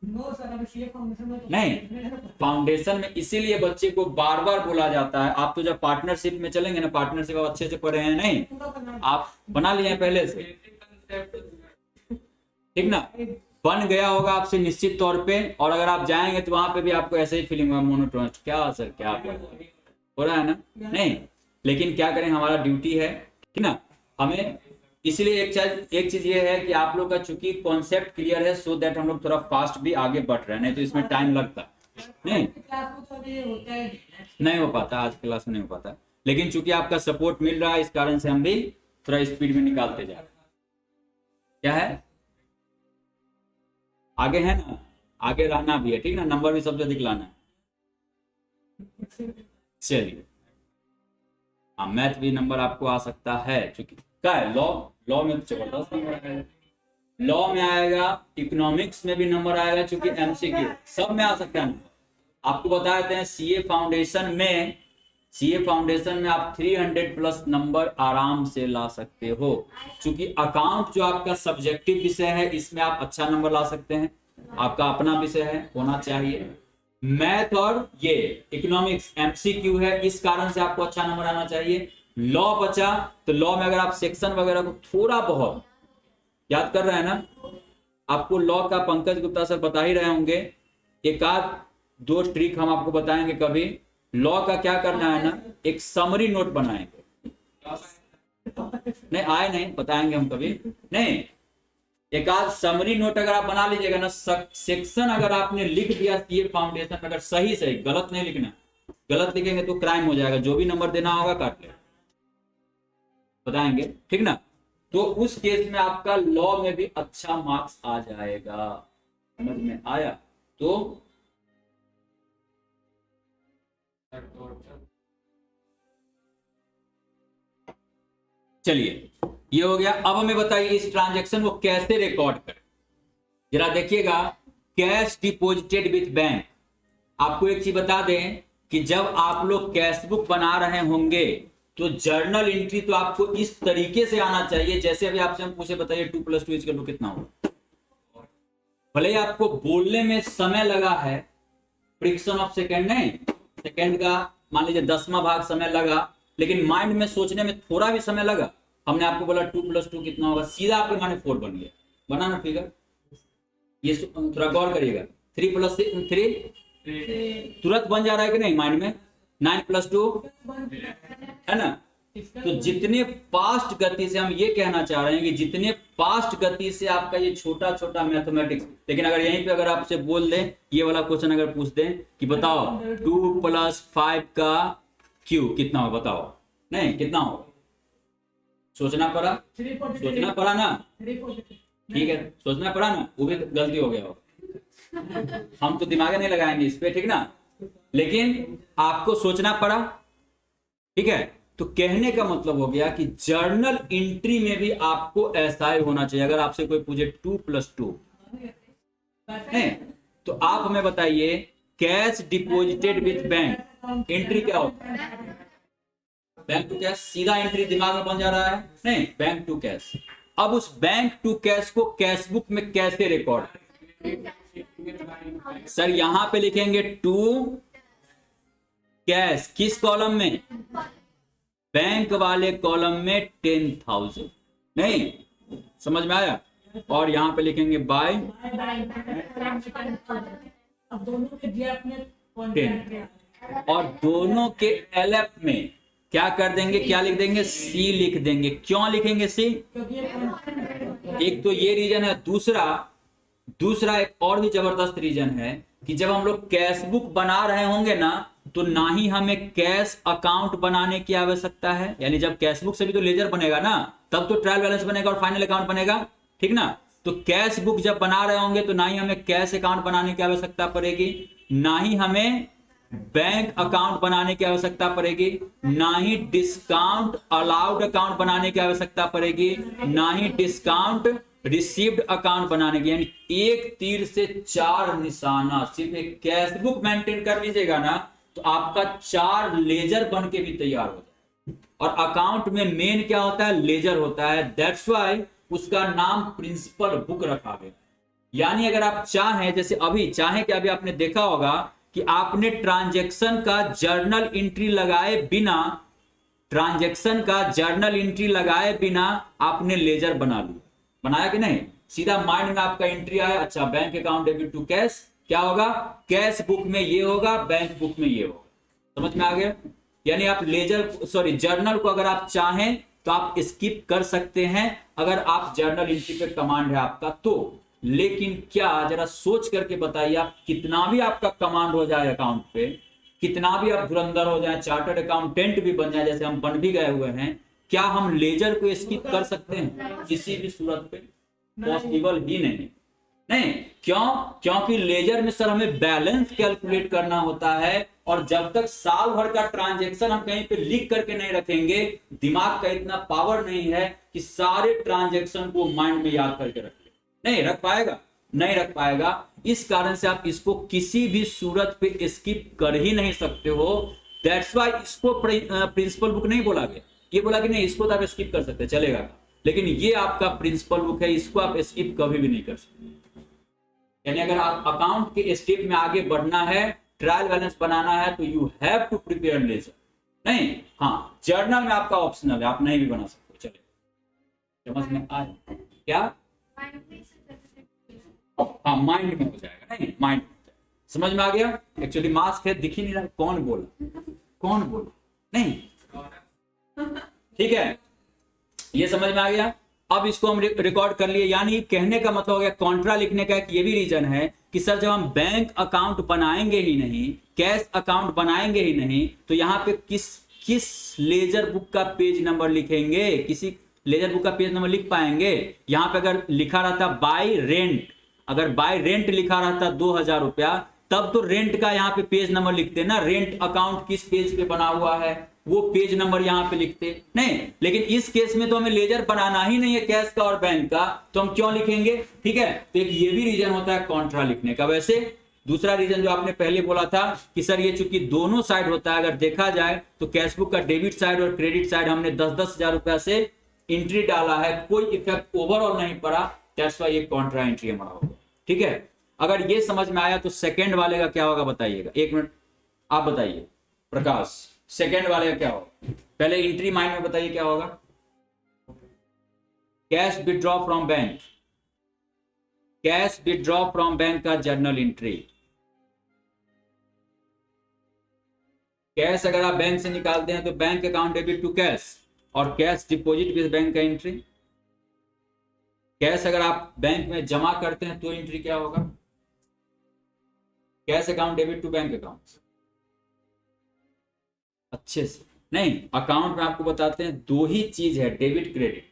नो सर, अभी सीए फाउंडेशन में तो नहीं, फाउंडेशन में इसीलिए बच्चे को बार बार बोला जाता है। आप तो जब पार्टनरशिप में चलेंगे ना, पार्टनरशिप आप अच्छे से पढ़े हैं, नहीं, पूरा करना आप बना लिए हैं पहले से, ठीक ना, बन गया होगा आपसे निश्चित तौर पे। और अगर आप जाएंगे तो वहां पे भी आपको ऐसे ही फीलिंग होगा, मोनोटोनस, क्या सर क्या हो रहा है ना, नहीं। लेकिन क्या करें, हमारा ड्यूटी है, ठीक ना, हमें इसलिए एक चीज ये है कि आप लोग का चूंकि कॉन्सेप्ट क्लियर है, सो दैट हम लोग थोड़ा फास्ट भी आगे बढ़ रहे हैं, नहीं तो इसमें टाइम लगता है, नहीं क्लास में तो अभी होता है नहीं हो पाता, आज क्लास में नहीं हो पाता। लेकिन चूंकि आपका सपोर्ट मिल रहा है, इस कारण से हम भी थोड़ा स्पीड में निकालते जा रहे हैं। क्या है, आगे है ना, आगे रहना भी है, ठीक ना, नंबर भी सबसे अधिक लाना है। चलिए, हाँ, मैथ भी नंबर आपको आ सकता है, चूंकि क्या है, लॉ में तो जबरदस्त नंबर आएगा, लॉ में आएगा, इकोनॉमिक्स में भी नंबर आएगा, चूंकि एमसीक्यू सब में आ सकता है। आपको बता देते हैं सीए फाउंडेशन में आप 300 प्लस नंबर आराम से ला सकते हो, क्योंकि अकाउंट जो आपका सब्जेक्टिव विषय है, इसमें आप अच्छा नंबर ला सकते हैं, आपका अपना विषय है, होना चाहिए। मैथ और ये इकोनॉमिक्स एमसीक्यू है, इस कारण से आपको अच्छा नंबर आना चाहिए। लॉ बचा, तो लॉ में अगर आप सेक्शन वगैरह को थोड़ा बहुत याद कर रहे हैं ना, आपको लॉ का पंकज गुप्ता सर बता ही रहे होंगे, एक आध दो ट्रिक हम आपको बताएंगे कभी। लॉ का क्या करना है ना, एक समरी नोट बनाएंगे, नहीं आए नहीं, बताएंगे हम कभी, नहीं, एक आध समरी नोट अगर आप बना लीजिएगा ना, सेक्शन अगर आपने लिख दिया सीए फाउंडेशन, अगर सही गलत नहीं लिखना, गलत लिखेंगे तो क्राइम हो जाएगा, जो भी नंबर देना होगा काट ले, बताएंगे, ठीक ना। तो उस केस में आपका लॉ में भी अच्छा मार्क्स आ जाएगा, समझ में आया। तो चलिए, ये हो गया। अब हमें बताइए इस ट्रांजैक्शन को कैसे रिकॉर्ड करें, जरा देखिएगा। कैश डिपॉजिटेड विथ बैंक, आपको एक चीज बता दें कि जब आप लोग कैश बुक बना रहे होंगे तो जर्नल एंट्री तो आपको इस तरीके से आना चाहिए, जैसे अभी आपसे हम पूछे, बताइए 2 + 2 कितना होगा। भले ही आपको बोलने में समय लगा है, फ्रिक्शन ऑफ सेकेंड नहीं, सेकंड का मान लीजिए 10वां भाग समय लगा, लेकिन माइंड में सोचने में थोड़ा भी समय लगा। हमने आपको बोला 2 + 2 कितना होगा, सीधा आपके माइंड में 4 बन गया। बना ना फिगर, ये थोड़ा गौर करिएगा। 3 + 3 तुरंत बन जा रहा है कि नहीं माइंड में। 9 + 2 है ना। तो जितने फास्ट गति से, हम ये कहना चाह रहे हैं कि जितने फास्ट गति से आपका ये छोटा छोटा मैथमेटिक्स, लेकिन अगर यहीं पे अगर आपसे बोल दें, ये वाला क्वेश्चन अगर पूछ दें कि बताओ 2 + 5 का क्यूब कितना हो, बताओ, नहीं कितना हो, सोचना पड़ा, सोचना पड़ा ना, ठीक है, सोचना पड़ा ना, वो भी गलती हो गया हो, हम तो दिमाग नहीं लगाएंगे इस पे, ठीक ना, लेकिन आपको सोचना पड़ा, ठीक है। तो कहने का मतलब हो गया कि जर्नल एंट्री में भी आपको ऐसा ही होना चाहिए। अगर आपसे कोई पूछे 2 + 2 है, तो आप हमें बताइए cash deposited with bank, entry क्या होता है, बैंक टू कैश, सीधा एंट्री दिमाग में बन जा रहा है, नहीं, बैंक टू कैश। अब उस बैंक टू कैश को कैश बुक में कैसे रिकॉर्ड, सर यहां पे लिखेंगे टू कैश, किस कॉलम में, बैंक वाले कॉलम में 10,000, नहीं समझ में आया, और यहां पे लिखेंगे बाय अब दोनों के जेब में 10, और दोनों के एलएफ में क्या कर देंगे, क्या लिख देंगे, सी लिख देंगे। क्यों लिखेंगे सी, एक तो ये रीजन है, दूसरा एक और भी जबरदस्त रीजन है कि जब हम लोग कैश बुक बना रहे होंगे ना, तो ना ही हमें कैश अकाउंट बनाने की आवश्यकता है, यानी जब कैश बुक से भी तो लेजर बनेगा ना, तब तो ट्रायल बैलेंस बनेगा और फाइनल अकाउंट बनेगा, ठीक ना। तो कैश बुक जब बना रहे होंगे तो ना ही हमें कैश अकाउंट बनाने की आवश्यकता पड़ेगी, ना ही हमें बैंक अकाउंट बनाने की आवश्यकता पड़ेगी, ना ही डिस्काउंट अलाउड अकाउंट बनाने की आवश्यकता पड़ेगी, ना ही डिस्काउंट रिसीव्ड अकाउंट बनाने की। यानी एक तीर से 4 निशाना, सिर्फ एक कैश बुक मेंटेन कर लीजिएगा ना, तो आपका 4 लेजर बन के भी तैयार हो जाए। और अकाउंट में मेन क्या होता है, लेजर होता है, दैट्स व्हाई उसका नाम प्रिंसिपल बुक रखा गया। यानी अगर आप चाहें, जैसे अभी चाहें कि अभी आपने देखा होगा कि आपने ट्रांजैक्शन का जर्नल एंट्री लगाए बिना, ट्रांजैक्शन का जर्नल एंट्री लगाए बिना आपने लेजर बना लिया, बनाया कि नहीं, सीधा माइंड में आपका एंट्री आया, अच्छा bank account debit to cash, क्या होगा, कैश बुक में ये होगा, बैंक बुक में ये होगा, समझ में आ गया। यानी आप जर्नल को अगर आप चाहें तो आप स्किप कर सकते हैं, अगर आप जर्नल एंट्री पे कमांड है आपका तो। लेकिन क्या, जरा सोच करके बताइए, आप कितना भी आपका कमांड हो जाए अकाउंट पे, कितना भी आप धुरंधर हो जाए, चार्टर्ड अकाउंटेंट भी बन जाए, जैसे हम बन भी गए हुए हैं, क्या हम लेजर को स्किप कर सकते हैं किसी भी सूरत पे, पॉसिबल ही नहीं। नहीं क्यों, क्योंकि लेजर में सर हमें बैलेंस कैलकुलेट करना होता है, और जब तक साल भर का ट्रांजैक्शन हम कहीं पे लिख करके नहीं रखेंगे, दिमाग का इतना पावर नहीं है कि सारे ट्रांजैक्शन को माइंड में याद करके रख ले, नहीं रख पाएगा, नहीं रख पाएगा। इस कारण से आप इसको किसी भी सूरत पे स्किप कर ही नहीं सकते हो। दैट्स व्हाई इसको प्रिंसिपल बुक नहीं बोला गया, ये बोला कि नहीं इसको तो आप स्किप कर सकते चलेगा, लेकिन ये आपका प्रिंसिपल बुक है, इसको आप स्किप कभी भी नहीं कर सकते। यानी अगर आप अकाउंट के स्टेप में आगे बढ़ना है, ट्रायल बैलेंस बनाना है, तो you have to prepare ledger. नहीं, हाँ जर्नल में आपका ऑप्शनल है, आप नहीं भी बना सकते, चले समझ में आए क्या, हाँ माइंड में हो जाएगा, नहीं माइंड में, समझ में आ गया। एक्चुअली मास्क है, दिख ही नहीं रहा कौन बोला, नहीं ठीक है, ये समझ में आ गया। अब इसको हम रिकॉर्ड कर लिए, यानी कहने का मतलब हो गया, कॉन्ट्रा लिखने का एक ये भी रीजन है कि सर जब हम बैंक अकाउंट बनाएंगे ही नहीं, कैश अकाउंट बनाएंगे ही नहीं, तो यहाँ पे किस लेजर बुक का पेज नंबर लिखेंगे, किसी लेजर बुक का पेज नंबर लिख पाएंगे। यहाँ पे अगर लिखा रहता बाय रेंट, अगर बाय रेंट लिखा रहता 2,000 रुपया, तब तो रेंट का यहाँ पे पेज नंबर लिखते ना, रेंट अकाउंट किस पेज पे बना हुआ है वो पेज नंबर यहाँ पे लिखते, नहीं। लेकिन इस केस में तो हमें लेजर बनाना ही नहीं है कैश का और बैंक का, तो हम क्यों लिखेंगे, ठीक है। तो एक ये भी रीजन होता है कॉन्ट्रा लिखने का। वैसे दूसरा रीजन जो आपने पहले बोला था कि सर ये चूंकि दोनों साइड होता है, अगर देखा जाए तो कैश बुक का डेबिट साइड और क्रेडिट साइड हमने 10-10 हजार रुपया से एंट्री डाला है, कोई इफेक्ट ओवरऑल नहीं पड़ा, दैट्स व्हाई ये कॉन्ट्रा एंट्री हमारा होगा, ठीक है। अगर ये समझ में आया तो सेकंड वाले का क्या होगा बताइएगा, 1 मिनट आप बताइए, प्रकाश। सेकंड वाले का क्या होगा? पहले एंट्री माइंड में बताइए क्या होगा? Cash withdraw from bank, cash withdraw from bank का जर्नल एंट्री। कैश अगर आप बैंक से निकालते हैं तो bank account debit to cash, और कैश डिपॉजिट विद बैंक का एंट्री। कैश अगर आप बैंक में जमा करते हैं तो एंट्री क्या होगा? Cash account debit to bank account. अच्छे से नहीं, अकाउंट में आपको बताते हैं दो ही चीज है, डेबिट क्रेडिट।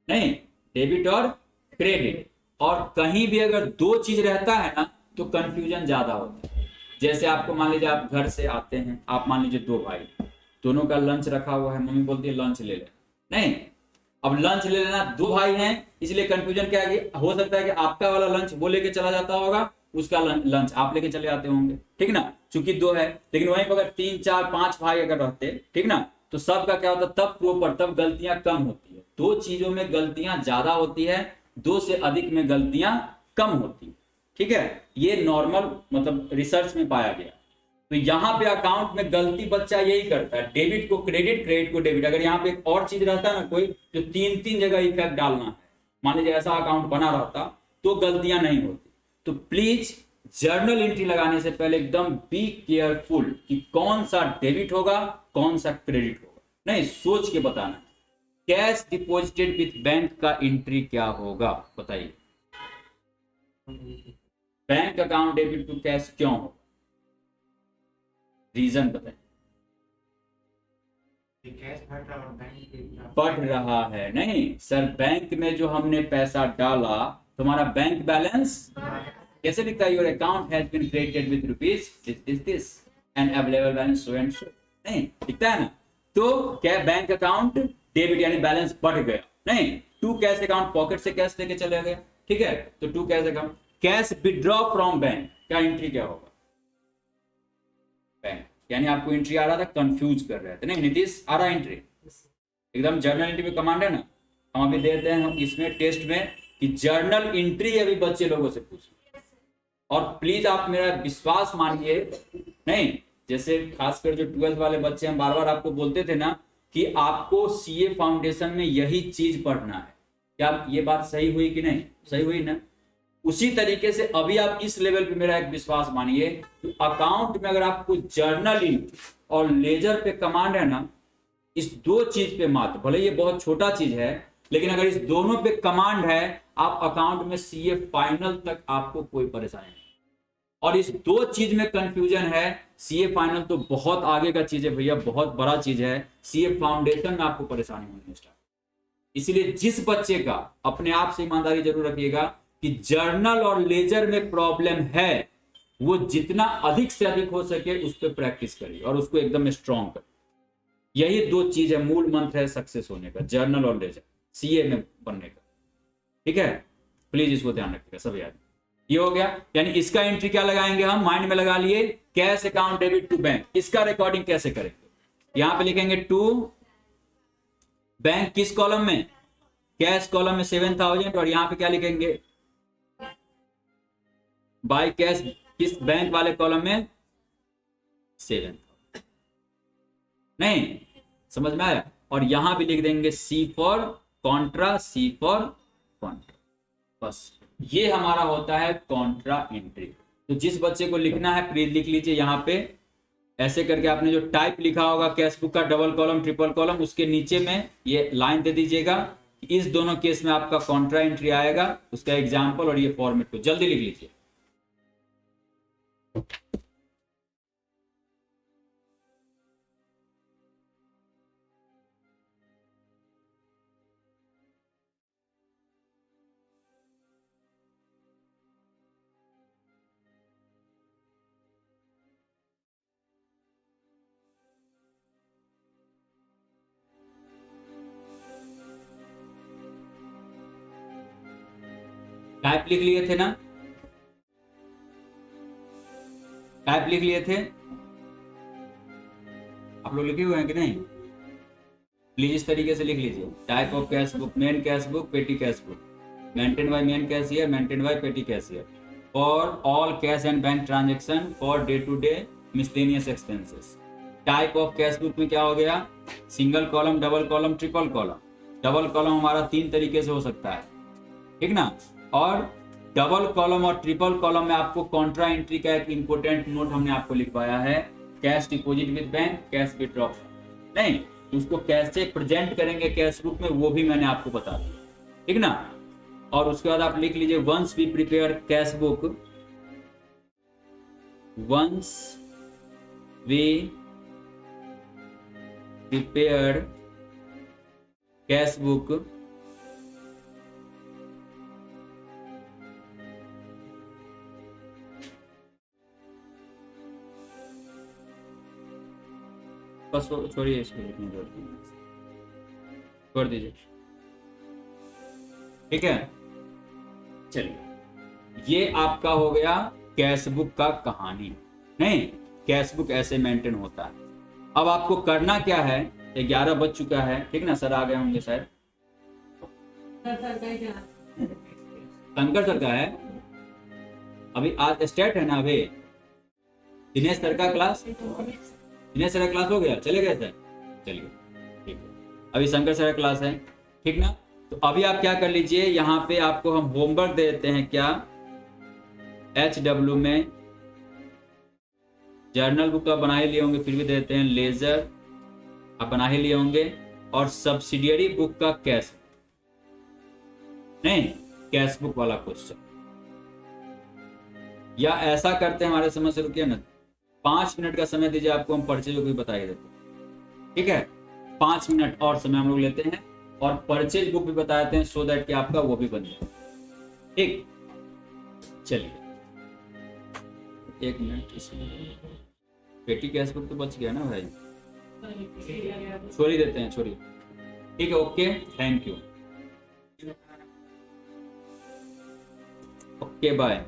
नहीं, डेबिट और क्रेडिट, और कहीं भी अगर दो चीज रहता है ना तो कंफ्यूजन ज्यादा होता है। जैसे आपको मान लीजिए आप घर से आते हैं, आप मान लीजिए दो भाई, दोनों का लंच रखा हुआ है, मम्मी बोलती है लंच ले ले। नहीं, अब लंच ले लेना, दो भाई हैं इसलिए कंफ्यूजन क्या है कि हो सकता है कि आपका वाला लंच वो लेके चला जाता होगा, उसका लंच आप लेके चले जाते होंगे, ठीक ना, क्योंकि दो है। लेकिन वहीं पर अगर 3 4 5 भाई अगर रहते, ठीक ना, तो सबका क्या होता, तब प्रॉपर, तब गलतियां कम होती है। दो चीजों में गलतियां ज्यादा होती है, दो से अधिक में गलतियां कम होती है, ठीक है। ये नॉर्मल मतलब रिसर्च में पाया गया। तो यहाँ पे अकाउंट में गलती बच्चा यही करता है, डेबिट को क्रेडिट, क्रेडिट को डेबिट। अगर यहाँ पे एक और चीज रहता है ना कोई, जो 3 जगह इफेक्ट डालना है, मान लीजिए ऐसा अकाउंट बना रहता तो गलतियां नहीं होती। तो प्लीज जर्नल एंट्री लगाने से पहले एकदम बी केयरफुल कि कौन सा डेबिट होगा, कौन सा क्रेडिट होगा, नहीं सोच के बताना। कैश डिपॉजिटेड विथ बैंक का एंट्री क्या होगा बताइए? Bank account debit to cash क्यों होगा? रीजन बताइए। बढ़ रहा है। नहीं सर, बैंक में जो हमने पैसा डाला, तुम्हारा बैंक बैलेंस कैसे दिखता है? Your account has been credited with rupees this and available balance so and so, नहीं दिखता है ना। तो क्या बैंक अकाउंट डेबिट यानी बैलेंस बढ़ गया। नहीं, टू कैश अकाउंट, पॉकेट से कैश लेके चले गए, ठीक है, तो to cash account. Cash withdraw from bank का एंट्री क्या होगा? बैंक, यानी आपको एंट्री आ रहा था, कंफ्यूज कर रहे थे। नहीं नीतीश, आ रहा एंट्री एकदम जर्नल एंट्री में कमांड है ना, हम अभी देते हैं हम इसमें टेस्ट में कि जर्नल एंट्री अभी बच्चे लोगों से पूछ। और प्लीज आप मेरा विश्वास मानिए, नहीं जैसे खासकर जो 12th वाले बच्चे हैं, बार बार आपको बोलते थे ना कि आपको सीए फाउंडेशन में यही चीज पढ़ना है। क्या ये बात सही हुई कि नहीं? सही हुई ना। उसी तरीके से अभी आप इस लेवल पे मेरा एक विश्वास मानिए, तो अकाउंट में अगर आपको जर्नल एंट्री और लेजर पे कमांड है ना, इस दो चीज पे मात्र, भले ये बहुत छोटा चीज है, लेकिन अगर इस दोनों पे कमांड है, आप अकाउंट में सीए फाइनल तक आपको कोई परेशानी नहीं। और इस दो चीज में कंफ्यूजन है, सीए फाइनल तो बहुत आगे का चीज है भैया, बहुत बड़ा चीज है। सीए फाउंडेशन में आपको परेशानी होनी स्टार्ट। इसलिए जिस बच्चे का, अपने आप से ईमानदारी जरूर रखिएगा कि जर्नल और लेजर में प्रॉब्लम है, वो जितना अधिक से अधिक हो सके उस पर प्रैक्टिस करिए और उसको एकदम स्ट्रॉन्ग करिए। यही दो चीज है, मूल मंत्र है सक्सेस होने का, जर्नल और लेजर, सीए में बनने का, ठीक है। प्लीज इसको ध्यान रखिएगा सब याद। ये हो गया, यानी इसका एंट्री क्या लगाएंगे हम, माइंड में लगा लिए, cash account debit to bank. इसका रिकॉर्डिंग कैसे करेंगे? यहां पे लिखेंगे टू बैंक, किस कॉलम में? कैश कॉलम में 7000, और यहां पे क्या लिखेंगे? बाय कैश, किस बैंक वाले कॉलम में? 7000। नहीं समझ में आया? और यहां भी लिख देंगे C for contra, C for contra. बस ये हमारा होता है कॉन्ट्रा एंट्री। तो जिस बच्चे को लिखना है प्लीज लिख लीजिए यहां पे, ऐसे करके आपने जो टाइप लिखा होगा कैश बुक का डबल कॉलम ट्रिपल कॉलम, उसके नीचे में ये लाइन दे दीजिएगा कि इस दोनों केस में आपका कॉन्ट्रा एंट्री आएगा, उसका एग्जाम्पल और ये फॉर्मेट को जल्दी लिख लीजिए। टाइप लिख लिए थे ना? टाइप लिख लिए थे आप लोग? लिखे हुए हैं कि नहीं? प्लीज इस तरीके से लिख लीजिए, type of cash book, main cash book, petty cash book, maintain by main cashier, maintain by petty cashier, for all cash and bank transaction, for day to day miscellaneous expenses. Type of cash book में क्या हो गया, single column, double column, triple column. Double column हमारा 3 तरीके से हो सकता है, ठीक ना। और डबल कॉलम और ट्रिपल कॉलम में आपको कॉन्ट्रा एंट्री का एक इंपोर्टेंट नोट हमने आपको लिखवाया है, cash deposit with bank, cash withdraw. नहीं, उसको कैसे प्रेजेंट करेंगे कैश बुक में वो भी मैंने आपको बता दिया, ठीक ना। और उसके बाद आप लिख लीजिए, once we prepare cash book, once we prepare cash book बस छोड़िए इसको, लिखने छोड़ दीजिए, ठीक है। चलिए, ये आपका हो गया कैश बुक का कहानी। नहीं, कैश बुक ऐसे मेंटेन होता है। अब आपको करना क्या है, 11 बज चुका है, ठीक ना। सर आ गए होंगे शायद, शंकर सर का है अभी, आज स्टार्ट है ना अभी। दिनेश सर का क्लास, दिनेश सर का क्लास हो गया, चले गए सर, चलिए ठीक है। अभी शंकर सर का क्लास है, ठीक ना। तो अभी आप क्या कर लीजिए, यहाँ पे आपको हम होमवर्क दे देते हैं क्या, HW में जर्नल बुक आप बना ही लिए होंगे, फिर भी दे देते हैं, लेजर आप बना ही लिए होंगे, और सब्सिडियरी बुक का कैश, नहीं कैश बुक वाला क्वेश्चन। या ऐसा करते हैं, हमारे समझ से रुकिए ना, 5 मिनट का समय दीजिए आपको, हम परचेज बुक भी बता ही देते, ठीक है। 5 मिनट और समय हम लोग लेते हैं और परचेज बुक भी बता देते हैं, सो दैट कि आपका वो भी बन जाए, ठीक। चलिए 1 मिनट, इसमें पेटी कैश बुक तो बच गया ना भाई, छोड़ ही देते हैं, छोड़िए, ठीक है। Okay, thank you, okay bye.